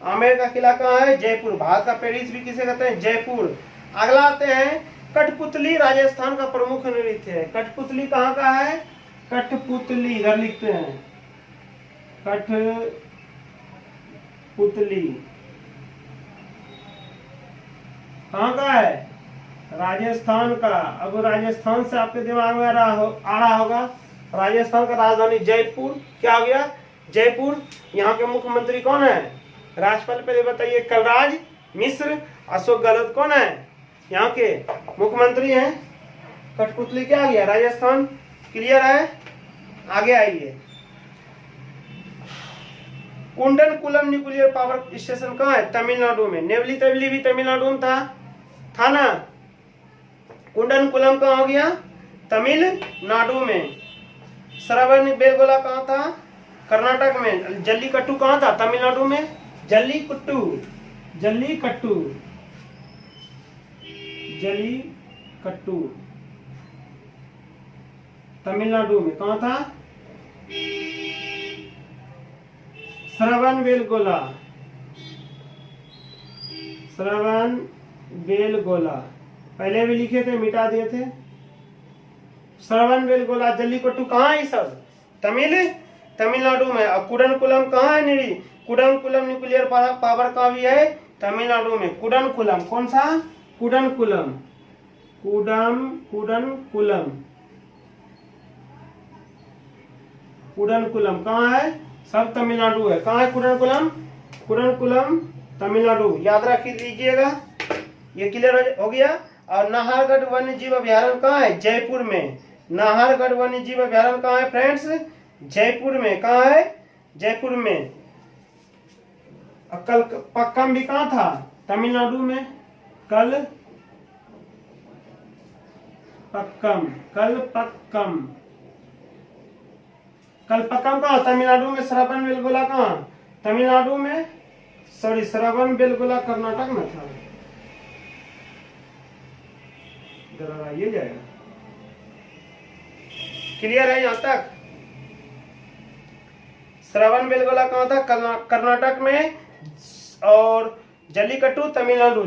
आमेर का किला कहाँ है? जयपुर। भारत का पेरिस भी किसे कहते हैं? जयपुर। अगला आते हैं, कठपुतली राजस्थान का प्रमुख नृत्य है। कठपुतली कहाँ का है? कठपुतली इधर लिखते हैं, कठपुतली कहाँ का है? राजस्थान का। अब राजस्थान से आपके दिमाग में आ रहा होगा, राजस्थान का राजधानी जयपुर। क्या हो गया? जयपुर। यहाँ के मुख्यमंत्री कौन है? राज्यपाल पहले बताइए। कलराज मिश्र। अशोक गहलोत कौन है? यहाँ के मुख्यमंत्री हैं। कठपुतली क्या आ गया? राजस्थान। क्लियर है? आगे आइए। कुंडनकुलम न्यूक्लियर पावर स्टेशन कहाँ है? तमिलनाडु में। नेवली तेवली भी तमिलनाडु में था ना। कुंडनकुलम कहाँ हो गया? तमिलनाडु में। श्रवण बेलगोला कहाँ था? कर्नाटक में। जल्लीकट्टू कहाँ था? तमिलनाडु में। जल्लीकट्टू तमिलनाडु में। कहाँ था? श्रवण बेलगोला पहले भी लिखे थे, मिटा दिए थे। श्रवण बेलगोला, जल्लीकट्टू कहाँ है? सब तमिलनाडु में। और कुडनकुलम कहाँ है? निरी कुडनकुलम न्यूक्लियर पावर का भी है तमिलनाडु में। कुडनकुलम कौन सा? कुडनकुलम कहाँ है? सब तमिलनाडु है। कहाँ है कुडनकुलम तमिलनाडु। याद रख लीजिएगा, ये क्लियर हो गया। और नाहरगढ़ वन्य जीव अभ्यारण्य कहाँ है? जयपुर में। नाहरगढ़ वन्य जीव अभ्यारण्य कहाँ है फ्रेंड्स? जयपुर में। कहाँ है? जयपुर में। कलपक्कम भी कहाँ था? तमिलनाडु में। कलपक्कम कहाँ? तमिलनाडु में। श्रवण बेलगोला कहाँ? तमिलनाडु में। सॉरी, श्रवण बेलगोला कर्नाटक में था। ये जाएगा। क्लियर है यहाँ तक? श्रवण बेलगोला कहाँ था? कर्नाटक में। और जल्लीकट्टू तमिलनाडु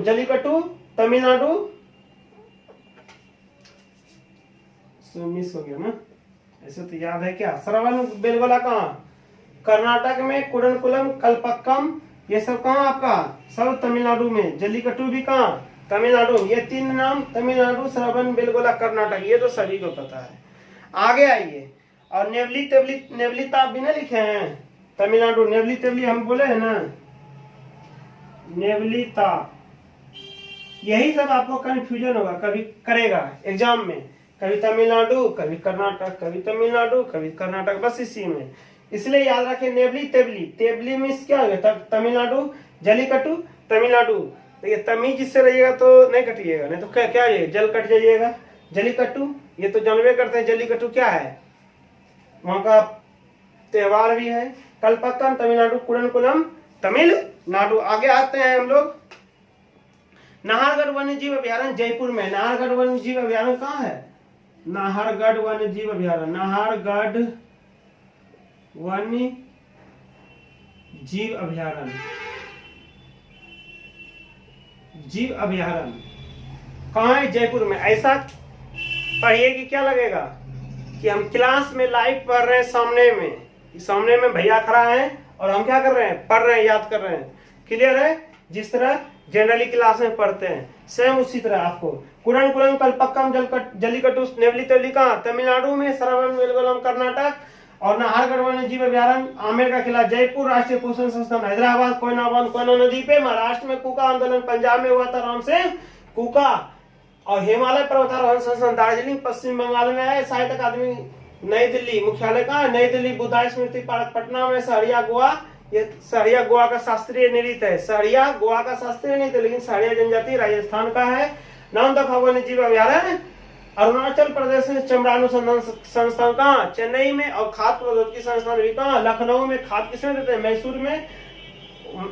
मिस हो गया ना, ऐसे तो याद है क्या? श्रवण बेलगोला कहाँ? कर्नाटक में। कुडनकुलम, कलपक्कम, ये सब कहाँ आपका? सब तमिलनाडु में। जल्लीकट्टू भी कहाँ? तमिलनाडु। ये तीन नाम तमिलनाडु, श्रवण बेलगोला कर्नाटक, ये तो सभी को पता है। आगे आइए। और नेवली ताप भी ना लिखे हैं तमिलनाडु। नेवली तेवली हम बोले हैं ना, नेवली ताप। यही सब आपको कंफ्यूजन होगा, कभी करेगा एग्जाम में, कभी तमिलनाडु कभी कर्नाटक, कभी तमिलनाडु कभी कर्नाटक, बस इसी में। इसलिए याद रखें नेवली तेवली मीन्स क्या हो गया? तमिलनाडु। जल्लीकट्टू तमिलनाडु। देखिए तमीज जिससे रहिएगा तो नहीं कटिएगा, नहीं तो क्या ये जल कट जाइएगा। जल्लीकट्टू ये तो जानवे करते हैं। जल्लीकट्टू क्या है? वहां का त्योहार भी है। कलपक्कम तमिलनाडु, कुडनकुलम तमिलनाडु। आगे आते हैं हम लोग। नाहरगढ़ वन्य जीव अभ्यारण्य जयपुर में। नाहरगढ़ वन्य जीव अभ्यारण्य कहाँ है? नाहरगढ़ वन्य जीव अभ्यारण्य। नाहरगढ़ वन्य जीव अभ्यारण्य कहाँ है? जयपुर में। ऐसा पढ़िए कि क्या लगेगा कि हम क्लास में लाइव पढ़ रहे हैं, सामने में भैया खड़ा है और हम क्या कर रहे हैं? पढ़ रहे हैं, याद कर रहे हैं। क्लियर है? जिस तरह जनरली क्लास में पढ़ते हैं। सेम उसी तरह आपको कुरन कुरन कल्पक्कम जल्लीकट्टू नेवली तेवली कहाँ तमिलनाडु में, श्रवणबेलगोलम कर्नाटक, और नाहरगढ़ वन्य जीव अभ्यारण्य आमेर का किला जयपुर, राष्ट्रीय पोषण संस्थान हैदराबाद, कोयना नदी पे, महाराष्ट्र में कुका आंदोलन पंजाब में हुआ था राम से कुका, और हिमालय पर्वतारोहण संस्थान दार्जिलिंग पश्चिम बंगाल में है। साहित्य अकादमी नई दिल्ली मुख्यालय कहाँ, नई दिल्ली, बुद्धा स्मृति पार्क पटना में, सहरिया गोवा, ये सहरिया गोवा का शास्त्रीय नृत्य है, सहरिया गोवा का शास्त्रीय नृत्य, लेकिन सहरिया जनजाति राजस्थान का है। नौदफा वन्य जीव अभ्यारण्य अरुणाचल प्रदेश में, चमड़ा अनुसंधान संस्थान कहाँ चेन्नई में, और खाद्य प्रौद्योगिकी संस्थान भी कहाँ लखनऊ में। खाद किसमें देते हैं, मैसूर में,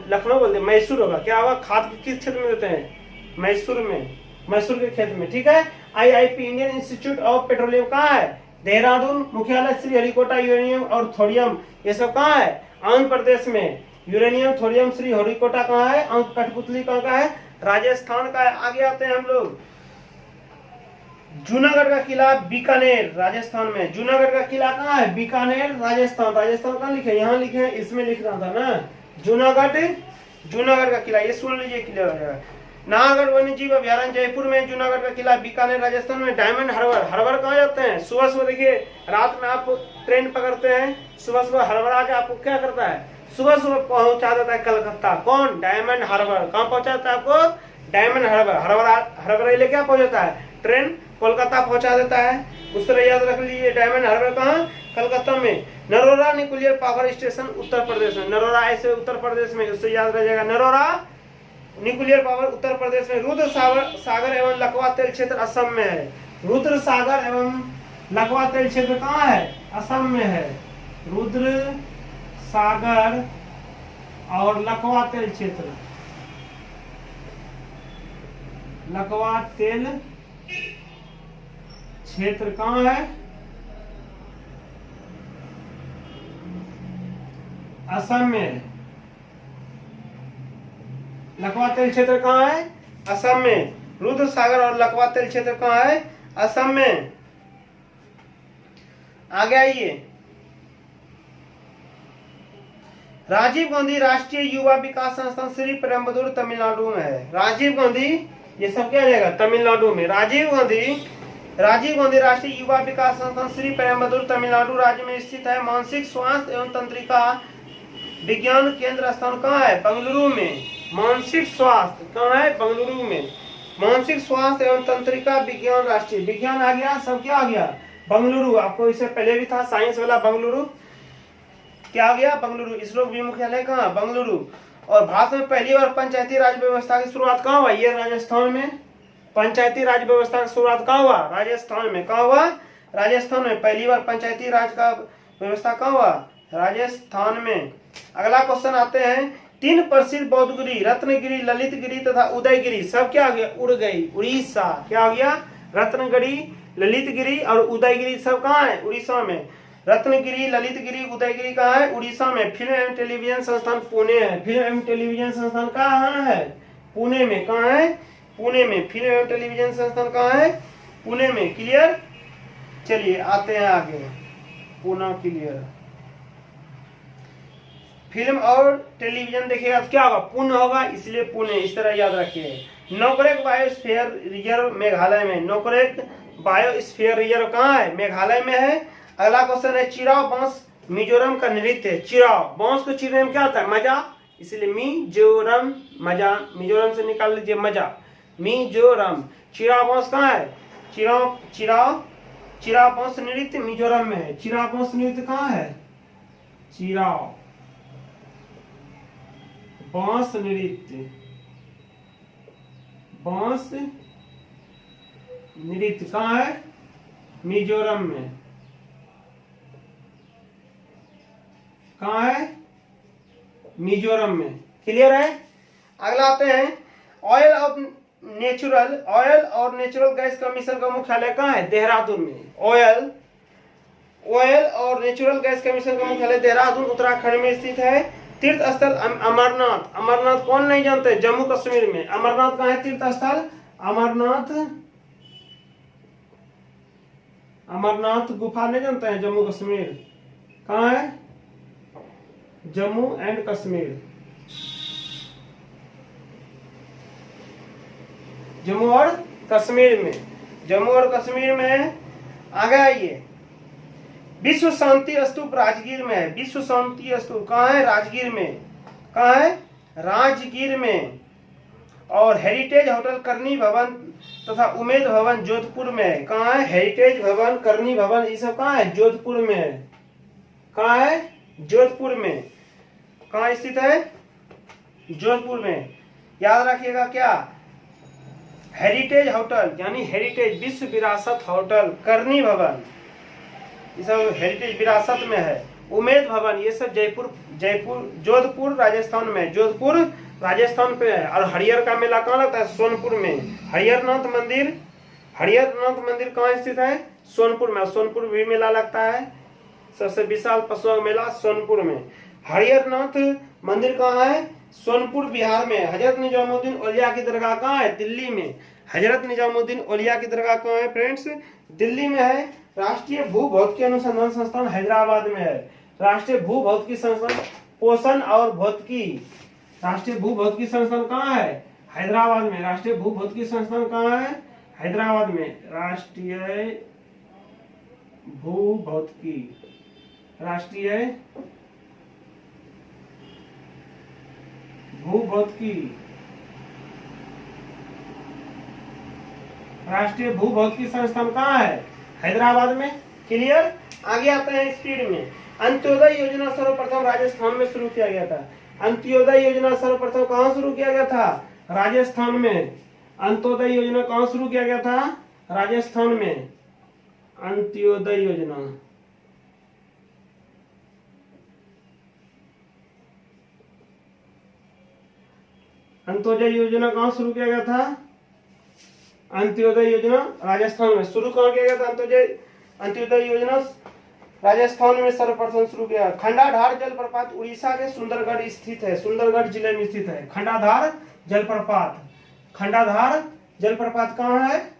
लखनऊ बोलते हैं मैसूर होगा, क्या होगा, खाद किस क्षेत्र में देते हैं, मैसूर में, मैसूर के क्षेत्र में, ठीक है। IIP Indian institute of petroleum कहाँ है, देहरादून, मुख्यालय श्रीहरिकोटा, यूरेनियम और थोरियम ये सब कहाँ है, आंध्र प्रदेश में, यूरेनियम थोरियम श्रीहरिकोटा कहाँ है, कठपुतली कहाँ का है, राजस्थान का है। आगे आते हैं हम लोग, जूनागढ़ का किला बीकानेर राजस्थान में, जूनागढ़ का किला कहाँ है, बीकानेर राजस्थान, राजस्थान कहाँ लिखे, यहाँ लिखे हैं, इसमें लिख रहा था ना, जूनागढ़ का किला, ये सुन लीजिए क्लियर हो जाएगा। नाहरगढ़ वन्य जीव अभ्यारण्य जयपुर में, जूनागढ़ का किला बीकानेर राजस्थान में। डायमंड हार्बर कहाँ जाते हैं, सुबह सुबह देखिए, रात में आप ट्रेन पकड़ते हैं, सुबह सुबह हार्बर आके आपको क्या करता है, सुबह सुबह पहुंचा देता है कलकत्ता, कौन, डायमंड हार्बर। कहाँ पहुंचाता है आपको, डायमंड हार्बर, हार्बर ले क्या पहुंचाता है, ट्रेन कोलकाता पहुंचा देता है, उस तरह याद रख लीजिए। डायमंड हार्बर कहाँ, कलकत्ता में। Narora nuclear power station Uttar Pradesh में, नरोरा ऐसे उत्तर प्रदेश में, उससे याद रह जाएगा, नरोरा न्यूक्लियर पावर उत्तर प्रदेश में। रुद्र सागर एवं लकवा तेल क्षेत्र असम में है, रुद्र सागर एवं लकवा तेल क्षेत्र कहाँ है, असम में है, रुद्र सागर और लकवा तेल क्षेत्र, लकवा तेल क्षेत्र कहाँ है, असम में। लकवा तेल क्षेत्र कहाँ है, असम में। रुद्र सागर और लकवा तेल क्षेत्र कहाँ है, असम में। आगे आइए, राजीव गांधी राष्ट्रीय युवा विकास संस्थान श्री पेरुम्बदूर तमिलनाडु में है। राजीव गांधी, ये सब क्या जाएगा, तमिलनाडु में। राजीव गांधी राष्ट्रीय युवा विकास संस्थान श्री पेरुम्बदूर तमिलनाडु राज्य में स्थित है। मानसिक स्वास्थ्य एवं तंत्रिका विज्ञान केंद्र स्थान कहाँ है, बेंगलुरु में। मानसिक स्वास्थ्य कहाँ है, बेंगलुरु में। मानसिक स्वास्थ्य एवं तंत्रिका विज्ञान राष्ट्रीय, विज्ञान आ गया, सब क्या आ गया, बेंगलुरु। आपको इससे पहले भी था साइंस वाला, बेंगलुरु क्या आ गया, बेंगलुरु। इसरो भी मुख्यालय कहाँ, बेंगलुरु। और भारत में पहली बार पंचायती राज व्यवस्था की शुरुआत कहाँ हुआ, ये राजस्थान में। पंचायती राज व्यवस्था की शुरुआत कहाँ हुआ, राजस्थान में। कहाँ हुआ, राजस्थान में। पहली बार पंचायती राज का व्यवस्था कहाँ हुआ, राजस्थान में। अगला क्वेश्चन आते हैं, 3 प्रसिद्ध बौद्धगिरी रत्नगिरी, ललितगिरी तथा उदयगिरी सब क्या आ गया, उड़ गई, उड़ीसा। क्या आ गया, रत्नगिरी, ललितगिरी और उदयगिरी सब कहाँ है, उड़ीसा में। रत्नगिरी, ललितगिरी, उदयगिरी कहाँ है, उड़ीसा में। फिल्म एवं टेलीविजन संस्थान पुणे है। फिल्म एवं टेलीविजन संस्थान कहाँ है, पुणे में। कहाँ है, पुणे में। फिल्म एवं टेलीविजन संस्थान कहाँ है, पुणे में। क्लियर, चलिए आते हैं आगे, पुणे क्लियर। फिल्म और टेलीविजन देखिएगा क्या होगा, पुणे होगा, इसलिए पुणे, इस तरह याद रखिए। नोकरेक बायोस्फीयर रिजर्व मेघालय में। नोकरेक बायोस्फीयर रिजर्व कहाँ है, मेघालय में है। अगला क्वेश्चन है, चिराव बांस मिजोरम का नृत्य है। चिराव बांस को चीरने में क्या होता है, मजा, इसलिए मिजोरम, मजा, मिजोरम से निकाल लीजिए मजा, मिजोरम। चिराव बांस कहाँ है, चिराव बांस नृत्य मिजोरम में है। चिराव बांस नृत्य कहाँ है, चिराव बांस नृत्य, बांस नृत्य कहाँ है, मिजोरम में। कहाँ है, मिजोरम में। क्लियर है। अगला आते हैं, ऑयल और नेचुरल गैस कमीशन का मुख्यालय कहाँ है, देहरादून में। ऑयल और नेचुरल गैस कमीशन का मुख्यालय देहरादून उत्तराखंड में स्थित है। तीर्थ स्थल अमरनाथ, अमरनाथ कौन नहीं जानते, जम्मू कश्मीर में। अमरनाथ कहाँ है, तीर्थ स्थल अमरनाथ गुफा नहीं जानते हैं, जम्मू कश्मीर। कहाँ है, जम्मू एंड कश्मीर। जम्मू और कश्मीर में, जम्मू और कश्मीर में। आगे आइए, विश्व शांति स्तूप राजगीर में है। विश्व शांति स्तूप कहाँ है? राजगीर में। कहाँ है? राजगीर में। और हेरिटेज होटल करनी भवन तथा उमेद भवन जोधपुर में है। कहाँ है? हेरिटेज भवन, करनी भवन, ये सब कहाँ है? जोधपुर में है। कहाँ है? जोधपुर में। कहाँ स्थित है? जोधपुर में। याद रखिएगा क्या? हेरिटेज होटल यानी हेरिटेज विश्व विरासत होटल, करनी भवन ये सब हेरिटेज विरासत में है। उमेद भवन ये सब जोधपुर राजस्थान में, जोधपुर राजस्थान पे है। और हरिहर का मेला कहाँ लगता है? सोनपुर में। हरिहरनाथ मंदिर कहाँ स्थित है? सोनपुर में। सोनपुर भी मेला लगता है, सबसे विशाल पशुओं का मेला सोनपुर में। हरिहरनाथ मंदिर कहाँ है? सोनपुर बिहार में। हजरत निजामुद्दीन औलिया की दरगाह कहाँ है? दिल्ली में। हजरत निजामुद्दीन औलिया की दरगाह कहाँ है फ्रेंड्स? दिल्ली में है। राष्ट्रीय भूभौतिकी अनुसंधान संस्थान हैदराबाद में है। राष्ट्रीय भूभौतिकी संस्थान पोषण और भौतिकी, राष्ट्रीय भूभौतिकी संस्थान कहाँ है? हैदराबाद में। राष्ट्रीय भूभौतिकी संस्थान कहाँ है? हैदराबाद में। राष्ट्रीय भूभौतिकी, राष्ट्रीय भूभौतिकी संस्थान कहाँ है? हैदराबाद में। क्लियर? आगे आते हैं स्पीड में। अंत्योदय योजना सर्वप्रथम राजस्थान में शुरू किया गया था। अंत्योदय योजना सर्वप्रथम कहाँ शुरू किया गया था? राजस्थान में। अंत्योदय योजना कहाँ शुरू किया गया था? राजस्थान में। अंत्योदय योजना कहाँ शुरू किया गया था? अंत्योदय योजना राजस्थान में। शुरू कहाँ किया गया था? अंत्योदय योजना राजस्थान में सर्वप्रथम शुरू किया। खंडाधार जलप्रपात उड़ीसा के सुंदरगढ़ स्थित है, सुंदरगढ़ जिले में स्थित है। खंडाधार जलप्रपात कहाँ है?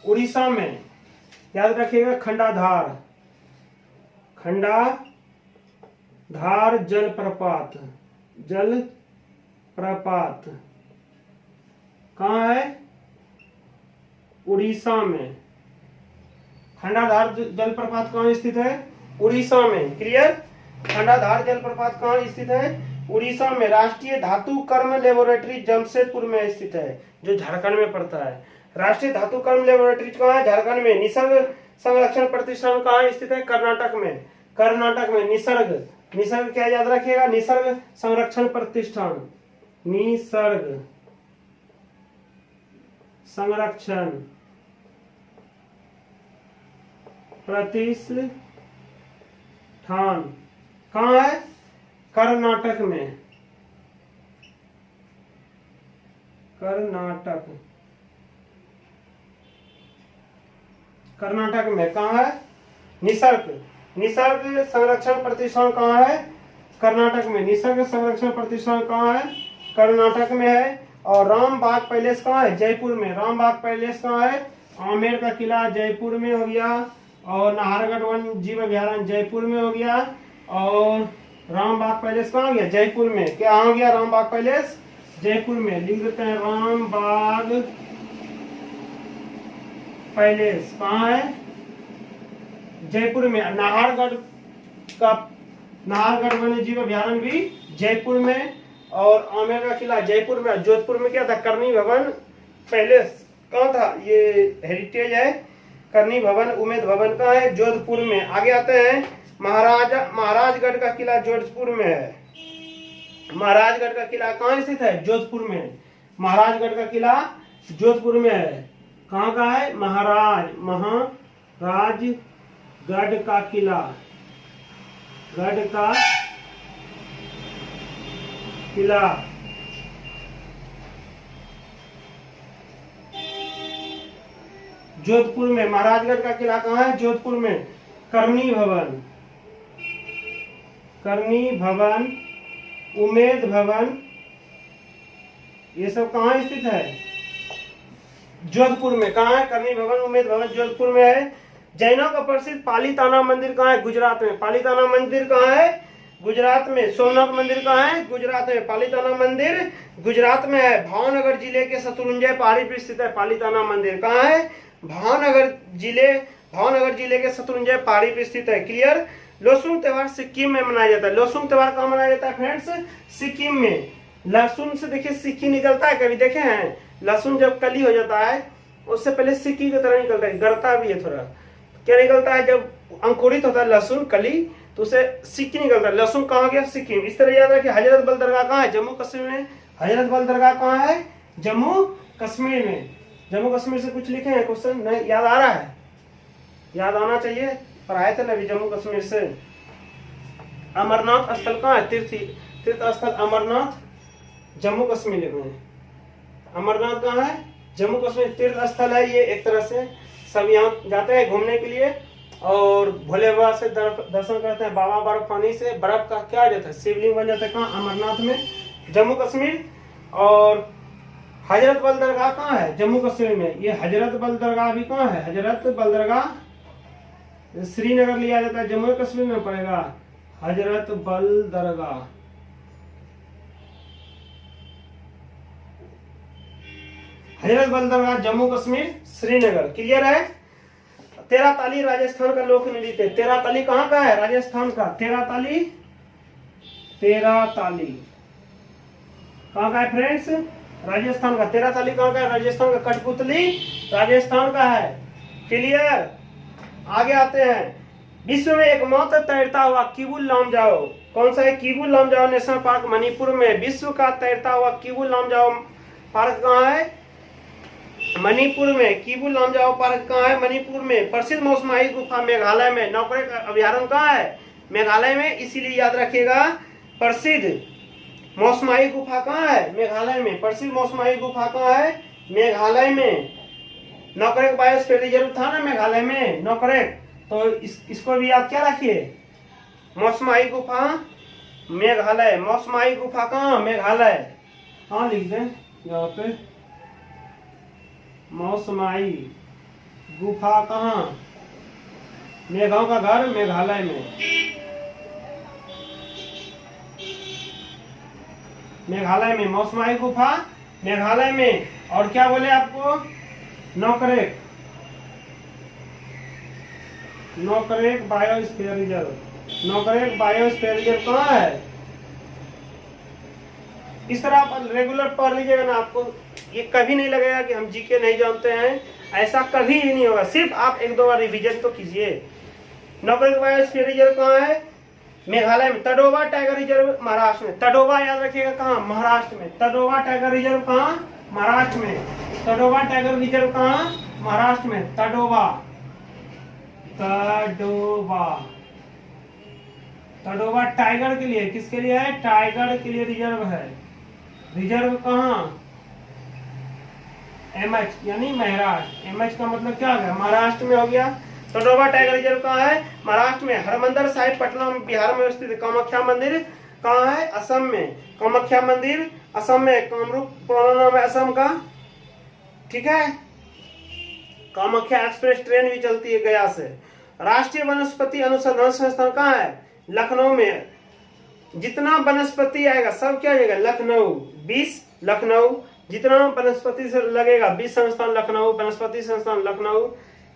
उड़ीसा में। याद रखिएगा, खंडाधार जलप्रपात कहाँ है? उड़ीसा में। खंडाधार जलप्रपात कहाँ स्थित है? उड़ीसा में। क्लियर? खंडाधार जलप्रपात कहाँ स्थित है? उड़ीसा में। राष्ट्रीय धातु कर्म लेबोरेटरी जमशेदपुर में स्थित है, जो झारखंड में पड़ता है। राष्ट्रीय धातु कर्म लेबोरेटरी कहाँ है? झारखंड में। निसर्ग संरक्षण प्रतिष्ठान कहाँ स्थित है? कर्नाटक में। निसर्ग क्या याद रखिएगा? निसर्ग संरक्षण प्रतिष्ठान, निसर्ग संरक्षण प्रतिष्ठान कहाँ है? कर्नाटक में। कर्नाटक में। कहाँ है? निसर्ग संरक्षण प्रतिष्ठान कहाँ है? कर्नाटक में। निसर्ग संरक्षण प्रतिष्ठान कहाँ है? कर्नाटक में है। और रामबाग पैलेस कहाँ है? जयपुर में। रामबाग पैलेस कहाँ है? आमेर का किला जयपुर में हो गया। और नाहरगढ़ वन जीव अभ्यारण्य जयपुर में हो गया। और रामबाग पैलेस कहाँ हो गया? जयपुर में। क्या हो गया? रामबाग पैलेस जयपुर में। लिख देते हैं, रामबाग पैलेस कहाँ है? जयपुर में। नाहरगढ़ वन्य जीव अभ्यारण्य भी जयपुर में। और आमेर का किला जयपुर में। जोधपुर में क्या था? करनी भवन पैलेस कहाँ था? ये हेरिटेज है। करनी भवन, उमेद भवन कहाँ है? जोधपुर में। आगे आते हैं, महाराजगढ़ का किला जोधपुर में है। महाराजगढ़ का किला कहाँ स्थित है? जोधपुर में। महाराजगढ़ का किला जोधपुर में है। कहाँ का है? महाराजगढ़ का किला जोधपुर में। महाराजगढ़ का किला कहाँ है? जोधपुर में। करनी भवन, उमेद भवन ये सब कहाँ स्थित है? जोधपुर में। कहाँ है? करनी भवन, उमेद भवन जोधपुर में है। जैनों का प्रसिद्ध पालीताना मंदिर कहाँ है? गुजरात में। पालीताना मंदिर कहाँ है? गुजरात में। सोमनाथ मंदिर कहाँ है? गुजरात में। पालीताना मंदिर गुजरात में है। भावनगर जिले के शत्रुंजय पहाड़ी पर स्थित है पालीताना मंदिर। कहाँ है? भावनगर जिले के शत्रुंजय पहाड़ी पर स्थित है। क्लियर। लोसुंग त्योहार सिक्किम में मनाया जाता है। लोसुंग त्योहार कहाँ मनाया जाता है फ्रेंड्स? सिक्किम में। लहसुन से देखिए सिक्की निकलता है, कभी देखे हैं? लहसुन जब कली हो जाता है उससे पहले सिक्की की तरह निकलता है, गड़ता भी है थोड़ा। क्या निकलता है? जब अंकुरित होता है लहसुन कली तो उसे सिक्की निकलता है। लहसुन कहाँ गया? सिक्किम। इस तरह याद रखिए। हजरत बल दरगाह कहाँ है? जम्मू कश्मीर में। हजरत बल दरगाह कहाँ है? जम्मू कश्मीर में। जम्मू कश्मीर से कुछ लिखे हैं क्वेश्चन? नहीं याद आ रहा है? याद आना चाहिए, पढ़ाए थे ना अभी जम्मू कश्मीर से। अमरनाथ स्थल कहाँ है? तीर्थ स्थल अमरनाथ जम्मू कश्मीर में। अमरनाथ कहाँ है? जम्मू कश्मीर। तीर्थ स्थल है ये एक तरह से। सब यहाँ जाते हैं घूमने के लिए और भोले बाबा से दर्शन करते हैं। बाबा बर्फानी से बर्फ का क्या जाता है? शिवलिंग बन जाता है। कहाँ? अमरनाथ में, जम्मू कश्मीर। और हजरत बल दरगाह कहाँ है? जम्मू कश्मीर में। ये हजरत बल दरगाह भी कहाँ है? हजरत बल दरगाह श्रीनगर लिया जाता है, जम्मू कश्मीर में पड़ेगा। हजरत बल दरगाह हजरत बल दरगाह जम्मू कश्मीर श्रीनगर। क्लियर है। तेरा ताली राजस्थान का लोक नृत्य। तेरा ताली कहाँ का है? राजस्थान का। तेरा ताली कहाँ का है फ्रेंड्स? राजस्थान का। तेरा ताली कहाँ का है? राजस्थान का। कठपुतली राजस्थान का है। क्लियर। आगे आते हैं। विश्व में एकमात्र तैरता हुआ किबुल लामजाओ कौन सा है? किबुल लामजाओ नेशनल पार्क मणिपुर में। विश्व का तैरता हुआ किबुल लामजाओ पार्क कहाँ है? मणिपुर में। किबुल लामजाओ पार्क कहाँ है? मणिपुर में। प्रसिद्ध मौसमाई गुफा मेघालय में। नौकरेक अभ्यारण्य कहाँ है? मेघालय में। इसीलिए याद रखिएगा प्रसिद्ध मौसमाई गुफा कहाँ है? मेघालय में। प्रसिद्ध मौसमाई गुफा कहाँ है? मेघालय में। नौकरेक बायोस्फीयर रिजर्व था ना मेघालय में, नौकरेक। तो इसको भी याद क्या रखिए? मौसमाई गुफा मेघालय। मौसमाई गुफा कहाँ? मेघालय। हाँ लिख दें यहाँ पे। मौसमाई गुफा कहाँ? मेघों का घर मेघालय में। मेघालय में मौसमाई गुफा मेघालय में। और क्या बोले आपको? नौकरेक बायोस्फीयर रिजर्व। नौकरेक बायोस्फीयर रिजर्व कहाँ है? इस तरह आप रेगुलर पढ़ लीजिएगा ना, आपको ये कभी नहीं लगेगा कि हम जीके नहीं जानते हैं। ऐसा कभी भी नहीं होगा। सिर्फ आप एक दो बार रिवीजन तो कीजिए। नौकरेक बायोस्फीयर रिजर्व कहाँ है? मेघालय में। तडोबा टाइगर रिजर्व महाराष्ट्र में। तडोबा याद रखिएगा कहाँ? महाराष्ट्र में। तडोबा टाइगर रिजर्व कहाँ? महाराष्ट्र में। तडोबा टाइगर रिजर्व कहाँ? महाराष्ट्र में। तडोबा टाइगर के लिए। किसके लिए है? टाइगर के लिए रिजर्व है। रिजर्व कहाँ? एमएच यानी महाराष्ट्र। एमएच का मतलब क्या हो गया? महाराष्ट्र में हो गया। तडोबा टाइगर रिजर्व कहाँ है? महाराष्ट्र में। हरमंदिर साहिब पटना में बिहार में स्थित। कामाख्या मंदिर कहाँ है? असम में। कामाख्या मंदिर असम में। कामरूप पुराना नाम है असम का। ठीक है। कामाख्या एक्सप्रेस ट्रेन भी चलती है गया से। राष्ट्रीय वनस्पति अनुसंधान संस्थान कहाँ है? लखनऊ में। जितना वनस्पति आएगा सब क्या आएगा? लखनऊ। 20 लखनऊ। जितना वनस्पति से लगेगा 20 संस्थान लखनऊ। वनस्पति संस्थान लखनऊ।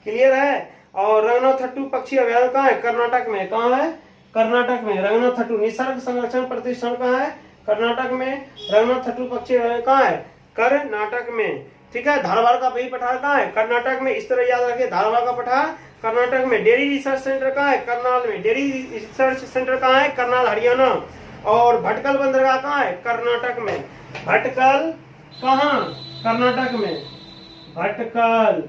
क्लियर है। और रंगनाथट्टू पक्षी अभ्यारण्य कहाँ है? कर्नाटक में। कहाँ है? कर्नाटक में। रंगनाथट्टू निसर्ग संरक्षण प्रतिष्ठान कहाँ है? कर्नाटक में। रंगनाथट्टू पक्षी अभ्यारण्य कहाँ है? कर्नाटक में। ठीक है। धारवाड़ का वही पठार कहाँ है? कर्नाटक में। इस तरह याद रखिए, धारवाड़ का पठार कर्नाटक में। डेयरी रिसर्च सेंटर कहाँ है? करनाल में। डेयरी रिसर्च सेंटर कहाँ है? करनाल हरियाणा। और भटकल बंदरगाह कहाँ है? कर्नाटक में। भटकल कहाँ? कर्नाटक में। भटकल।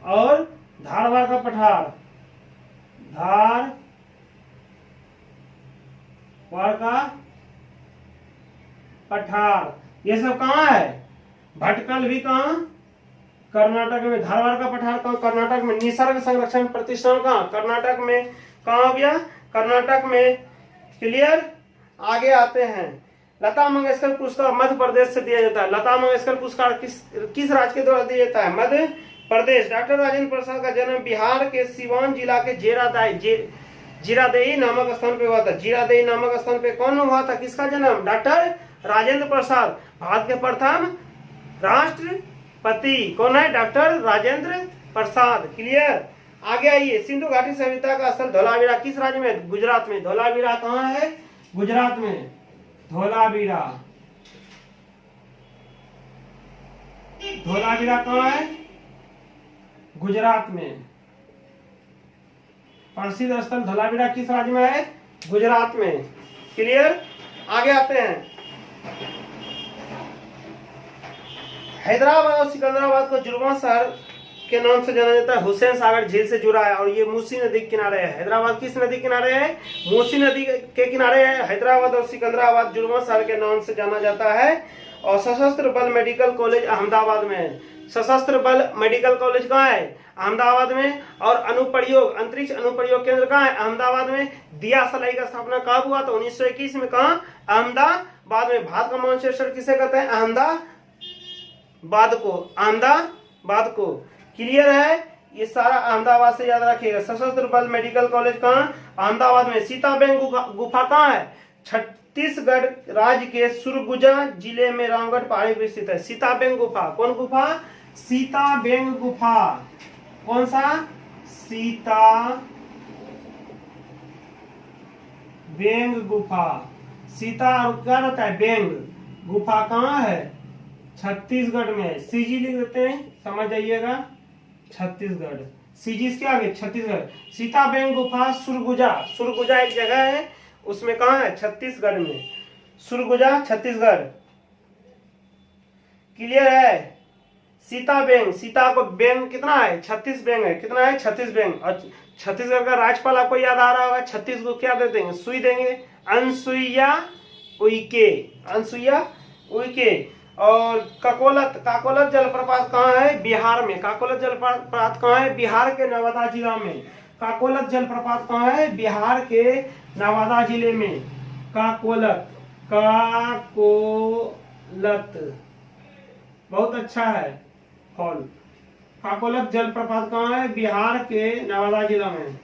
और धारवाड़ का पठार धारवाड़ का पठार, ये सब कहाँ है? भटकल भी कहाँ? कर्नाटक में। धारवाड़ का पठार कहाँ? कर्नाटक में। निसर्ग संरक्षण प्रतिष्ठान कहाँ? कर्नाटक में। कहाँ हो गया? कर्नाटक में। क्लियर। आगे आते हैं। लता मंगेशकर पुरस्कार मध्य प्रदेश से दिया जाता है। लता मंगेशकर पुरस्कार किस राज्य के द्वारा दिया जाता है? मध्य प्रदेश। डॉक्टर राजेंद्र प्रसाद का जन्म बिहार के सिवान जिला के जीरादेई नामक स्थान पे हुआ था। जीरादेई नामक स्थान पे कौन हुआ था, किसका जन्म, डॉक्टर राजेंद्र प्रसाद, भारत के प्रथम राष्ट्रपति कौन है, डॉक्टर राजेंद्र प्रसाद। क्लियर। आगे आइए, सिंधु घाटी सभ्यता का स्थल धोलावीरा किस राज्य में, गुजरात में। धोलावीरा कहाँ है, गुजरात में। धोलावीरा, धोलावीरा कहाँ है, गुजरात में। प्रसिद्ध स्थल धोलावीरा किस राज्य में है, गुजरात में। क्लियर। आगे आते हैं, हैदराबाद और सिकंदराबाद को जुर्मा शहर के नाम से जाना जाता है। हुसैन सागर झील से जुड़ा है और ये मूसी नदी के किनारे है। हैदराबाद किस नदी के किनारे है, मूसी नदी के किनारे है। हैदराबाद और सिकंदराबाद जुर्मा शहर के नाम से जाना जाता है। और सशस्त्र बल मेडिकल कॉलेज अहमदाबाद में है। सशस्त्र बल मेडिकल कॉलेज कहाँ है, अहमदाबाद में। और अनुप्रयोग अंतरिक्ष अनुप्रयोग केंद्र कहाँ है, अहमदाबाद में। दिया सलाई का स्थापना कब हुआ, तो 1921 में। कहाँ, अहमदाबाद में। भारत का मानचेस्टर किसे कहते हैं, अहमदाबाद को, अहमदाबाद को। क्लियर है, ये सारा अहमदाबाद से याद रखिएगा। सशस्त्र बल मेडिकल कॉलेज कहाँ, अहमदाबाद में। सीताबेन गुफा कहाँ है, छत्तीसगढ़ राज्य के सुरगुजा जिले में रामगढ़ पहाड़ी पर स्थित है। सीताबेन गुफा, कौन गुफा, सीताबेन गुफा। कौन सा, सीताबेन गुफा। सीता और क्या रहता है, बेंग। गुफा कहाँ है, छत्तीसगढ़ में। सीजी लिख देते हैं, समझ जाइएगा, छत्तीसगढ़। सीजी के आगे छत्तीसगढ़। सीताबेन गुफा सुरगुजा, सुरगुजा एक जगह है, उसमें कहाँ है, छत्तीसगढ़ में। सुरगुजा, छत्तीसगढ़। क्लियर है। सीता बेंग, सीता को बेंग कितना है, 36 बेंग है। कितना है, 36 बेंग। और छत्तीसगढ़ का राज्यपाल आपको याद आ रहा होगा, 36 को क्या देते हैं, सुई देंगे, अनसुईया उइके, अनसुईया उइके। और काकोलत जलप्रपात कहाँ है, बिहार में। काकोलत जलप्रपात कहाँ है, बिहार के नवादा जिला में। काकोलत जलप्रपात कहाँ है, बिहार के नवादा जिले में। काकोलत, काकोलत बहुत अच्छा है फॉल। काकोलत जलप्रपात कहाँ है, बिहार के नवादा जिला में।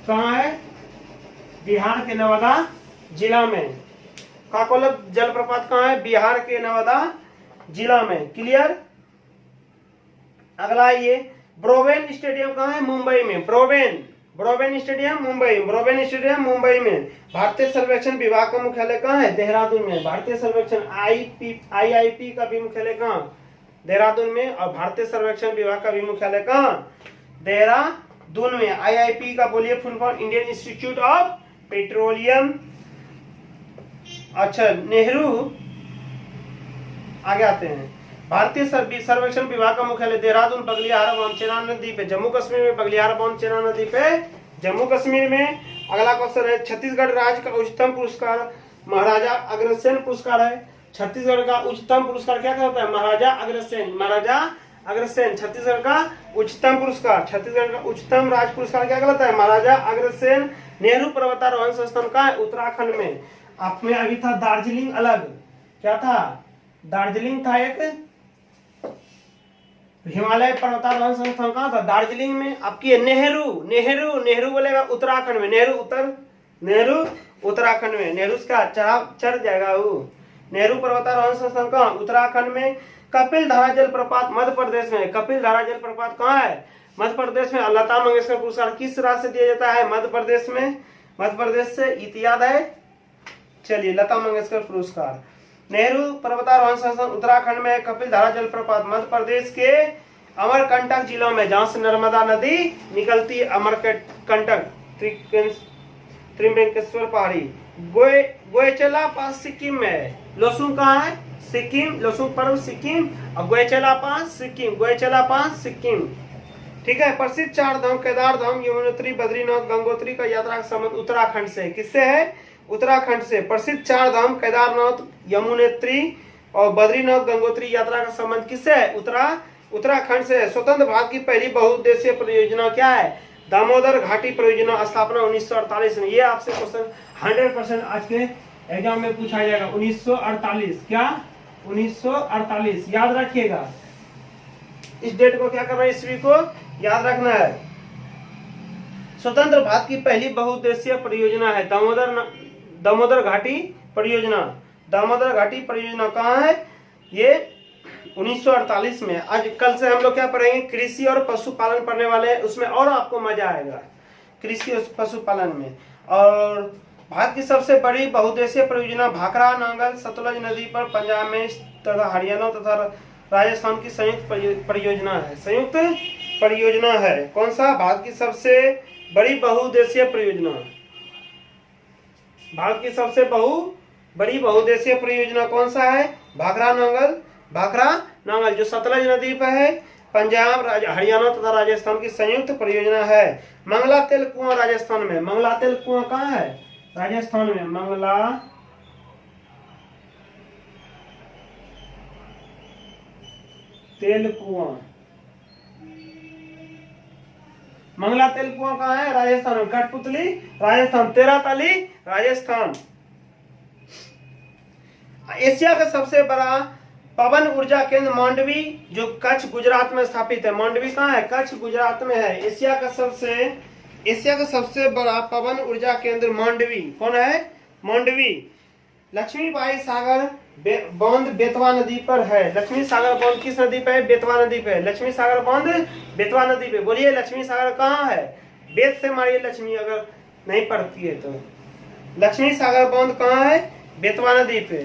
कहाँ है, बिहार के नवादा जिला में। काकोलत जलप्रपात कहाँ है, बिहार के नवादा जिला में। क्लियर। अगला ये ब्रोवेन स्टेडियम कहाँ है, मुंबई में। ब्रोवेन स्टेडियम मुंबई, ब्रोवेन स्टेडियम मुंबई में। भारतीय सर्वेक्षण विभाग का मुख्यालय कहाँ है, देहरादून में। भारतीय सर्वेक्षण आईआईपी का भी मुख्यालय कहाँ, देहरादून में। और भारतीय सर्वेक्षण विभाग का भी मुख्यालय कहाँ, देहरादून में। आईआईपी का बोलिए full form, Indian institute of petroleum. अच्छा, नेहरू। आगे आते हैं, भारतीय सर्वेक्षण विभाग का मुख्यालय देहरादून, बगलियारा बांध चेनाब नदी पे, जम्मू कश्मीर में। बगलियारा बांध चेनाब नदी पे, जम्मू कश्मीर में। अगला क्वेश्चन है, छत्तीसगढ़ राज्य का उच्चतम पुरस्कार महाराजा अग्रसेन पुरस्कार है। छत्तीसगढ़ का उच्चतम पुरस्कार क्या कहता है, महाराजा अग्रसेन। महाराजा अग्रसेन छत्तीसगढ़ का उच्चतम पुरस्कार। छत्तीसगढ़ का उच्चतम राज्य पुरस्कार क्या कहलाता है, महाराजा अग्रसेन। नेहरू पर्वतारोहण संस्थान का है, उत्तराखंड में। आप में अभी था दार्जिलिंग, अलग क्या था, दार्जिलिंग था एक। हिमालय पर्वतारोहण संस्थान कहाँ था, दार्जिलिंग में। आपकी नेहरू, नेहरू नेहरू बोलेगा उत्तराखंड में। नेहरू उत्तराखंड में। नेहरू का चढ़ जाएगा वो। नेहरू पर्वतारोहण संस्थान कहाँ, उत्तराखंड में। कपिल धारा जलप्रपात मध्य प्रदेश में। कपिल धारा जलप्रपात कहाँ है, मध्य प्रदेश में। लता मंगेशकर पुरस्कार किस राज्य से दिया जाता है, मध्य प्रदेश में। मध्य प्रदेश से, याद है। चलिए, लता मंगेशकर पुरस्कार। नेहरू पर्वतारोहण संस्थान उत्तराखंड में। कपिल धारा जलप्रपात मध्य प्रदेश के अमरकंटक जिलों में, जहां से नर्मदा नदी निकलती है। अमरकंटक, त्रिम्बकेश्वर पहाड़ी। गोयचला पास सिक्किम में। लोसुंग कहाँ है, सिक्किम। लोसुंग पर्व सिक्किम। और गोयचला पास सिक्किम, गोयचला पास सिक्किम। ठीक है। प्रसिद्ध 4 धाम, केदार धाम, यमुनोत्री, बद्रीनाथ, गंगोत्री का यात्रा का संबंध उत्तराखंड से। किससे है, उत्तराखंड से। प्रसिद्ध 4 धाम, केदारनाथ, यमुनोत्री और बद्रीनाथ, गंगोत्री यात्रा का संबंध किससे है, उत्तराखंड से है। स्वतंत्र भारत की पहली बहुउद्देशीय परियोजना क्या है, दामोदर घाटी परियोजना, स्थापना 1948 में। ये आपसे क्वेश्चन 100% आज के एग्जाम में पूछा जाएगा। 1948 क्या, 1948 याद रखिएगा। इस डेट को क्या करना है, ईस्वी को याद रखना है। स्वतंत्र भारत की पहली बहुउद्देशीय परियोजना है दामोदर घाटी परियोजना। दामोदर घाटी परियोजना कहाँ है? ये 1948 में। आज कल से हम लोग क्या पढ़ेंगे? कृषि और पशुपालन पढ़ने वाले हैं, उसमें और आपको मजा आएगा कृषि और पशुपालन में। और भारत की सबसे बड़ी बहुउद्देशीय परियोजना भाखड़ा नांगल सतलज नदी पर पंजाब में तथा हरियाणा तथा राजस्थान की संयुक्त परियोजना है। संयुक्त परियोजना है। कौन सा? भारत की सबसे बड़ी बहुउद्देशीय परियोजना। भारत की सबसे बड़ी बहुउद्देशीय परियोजना कौन सा है? भाखड़ा नांगल जो सतलज नदी पर है, पंजाब हरियाणा तथा राजस्थान की संयुक्त परियोजना है। मंगला तेल कुआं राजस्थान में। मंगला तेल कुआं कहाँ है? राजस्थान में। मंगला तेल कुआं कहाँ है? राजस्थान में। कठपुतली राजस्थान। तेराताली राजस्थान। एशिया का सबसे बड़ा पवन ऊर्जा केंद्र मांडवी जो कच्छ गुजरात में स्थापित है। मांडवी कहाँ है? कच्छ गुजरात में है। एशिया का सबसे बड़ा पवन ऊर्जा केंद्र मांडवी। कौन है? मांडवी। लक्ष्मीबाई सागर बांध बेतवा नदी पर है। लक्ष्मी सागर बांध किस नदी पे है? बेतवा नदी पे। लक्ष्मी सागर बांध बेतवा नदी पे। बोलिए लक्ष्मी सागर कहाँ है? बेत से मारिए लक्ष्मी अगर नहीं पढ़ती है तो। लक्ष्मी सागर बांध कहाँ है? बेतवा नदी पे।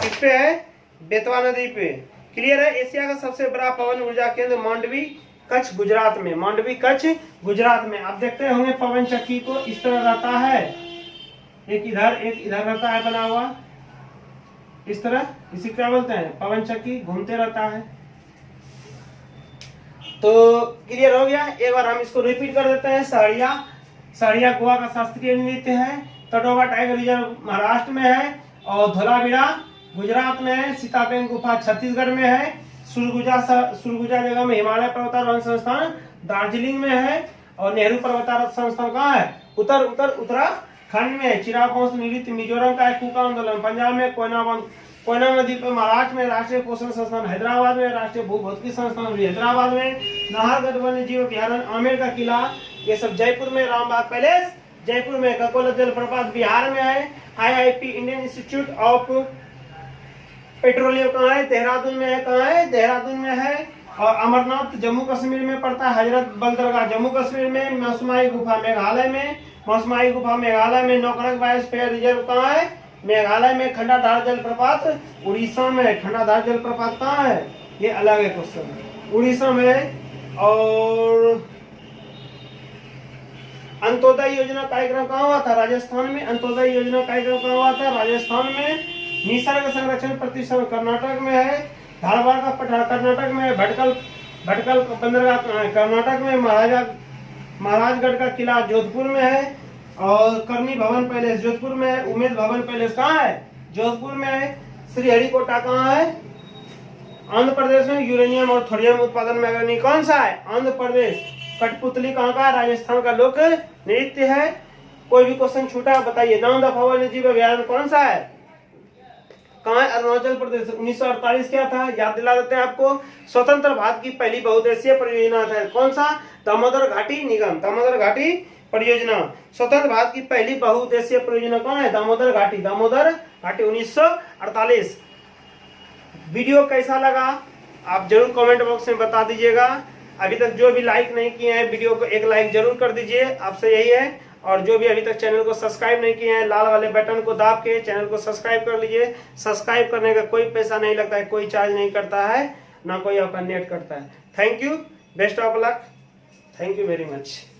किस पे है? बेतवा नदी पे। क्लियर है? एशिया का सबसे बड़ा पवन ऊर्जा केंद्र मांडवी कच्छ गुजरात में। मांडवी कच्छ गुजरात में। आप देखते होंगे पवन चक्की को इस तरह रहता है, एक इधर रहता है बना हुआ इस तरह। इसी क्या बोलते हैं? पवन चक्की घूमते रहता है। तो क्लियर हो गया? एक बार हम इसको रिपीट कर देते हैं। सहरिया गोवा का शास्त्रीय नृत्य है। तटोबा टाइगर रिजर्व महाराष्ट्र में है और धोलावीरा गुजरात में है। सीताबेन गुफा छत्तीसगढ़ में है। सुरगुजा जगह में हिमालय पर्वतारोहण संस्थान दार्जिलिंग में है। और नेहरू पर्वतारोहण संस्थान कहाँ है? उत्तराखंड में है। चिराग वंश नृत्य मिजोरम का है। कुका आंदोलन पंजाब में। कोयना नदी पर महाराष्ट्र में। राष्ट्रीय पोषण संस्थान हैदराबाद में। राष्ट्रीय भूभौतिकी संस्थान भी हैदराबाद में। नाहरगढ़ वन्य जीव अभयारण्य आमेर का किला ये सब जयपुर में। रामबाग पैलेस जयपुर में। ककोला जलप्रपात बिहार में है। IIP Indian institute of petroleum कहाँ है? देहरादून में है। कहाँ है? देहरादून में है। और अमरनाथ जम्मू कश्मीर में पड़ता है। हजरत बल दरगाह जम्मू कश्मीर में। मौसमाई गुफा मेघालय में। नौकरक बायोस्फीयर रिजर्व कहाँ है? मेघालय में। खंडाधार जलप्रपात उड़ीसा में। खंडाधार जलप्रपात कहाँ है? ये अलग है क्वेश्चन। उड़ीसा में। और अंत्योदय योजना कार्यक्रम कहाँ हुआ था? राजस्थान में। अंत्योदय योजना कार्यक्रम कहाँ हुआ था? राजस्थान में। निसर्ग संरक्षण प्रतिष्ठान कर्नाटक में है। धारवाड़ का पठार कर्नाटक में है। भटकल बंदरगाह कर्नाटक में। महाराजगढ़ का किला जोधपुर में है। और करनी भवन पैलेस जोधपुर में है। उमेद भवन पैलेस कहाँ है? जोधपुर में है। श्रीहरिकोटा कहाँ है? आंध्र प्रदेश में। यूरेनियम और थोरियम उत्पादन में अग्रणी कौन सा है? आंध्र प्रदेश। कठपुतली कहाँ का? राजस्थान का लोक नृत्य है। कोई भी क्वेश्चन छूटा बताइए। नाम दफा वन्य जीव अभयारण्य कौन सा है? कहाँ है? अरुणाचल प्रदेश। 1948 क्या था? याद दिला देते हैं आपको। स्वतंत्र भारत की पहली बहुउद्देशीय परियोजना था। कौन सा? दामोदर घाटी निगम। दामोदर घाटी परियोजना। स्वतंत्र भारत की पहली बहुउद्देशीय परियोजना कौन है? दामोदर घाटी 1948। वीडियो कैसा लगा आप जरूर कमेंट बॉक्स में बता दीजिएगा। अभी तक जो भी लाइक नहीं किए हैं वीडियो को एक लाइक जरूर कर दीजिए, आपसे यही है। और जो भी अभी तक चैनल को सब्सक्राइब नहीं किए हैं लाल वाले बटन को दाब के चैनल को सब्सक्राइब कर लीजिए। सब्सक्राइब करने का कोई पैसा नहीं लगता है, कोई चार्ज नहीं करता है, ना कोई आपका नेट करता है। Thank you, best of luck, thank you very much.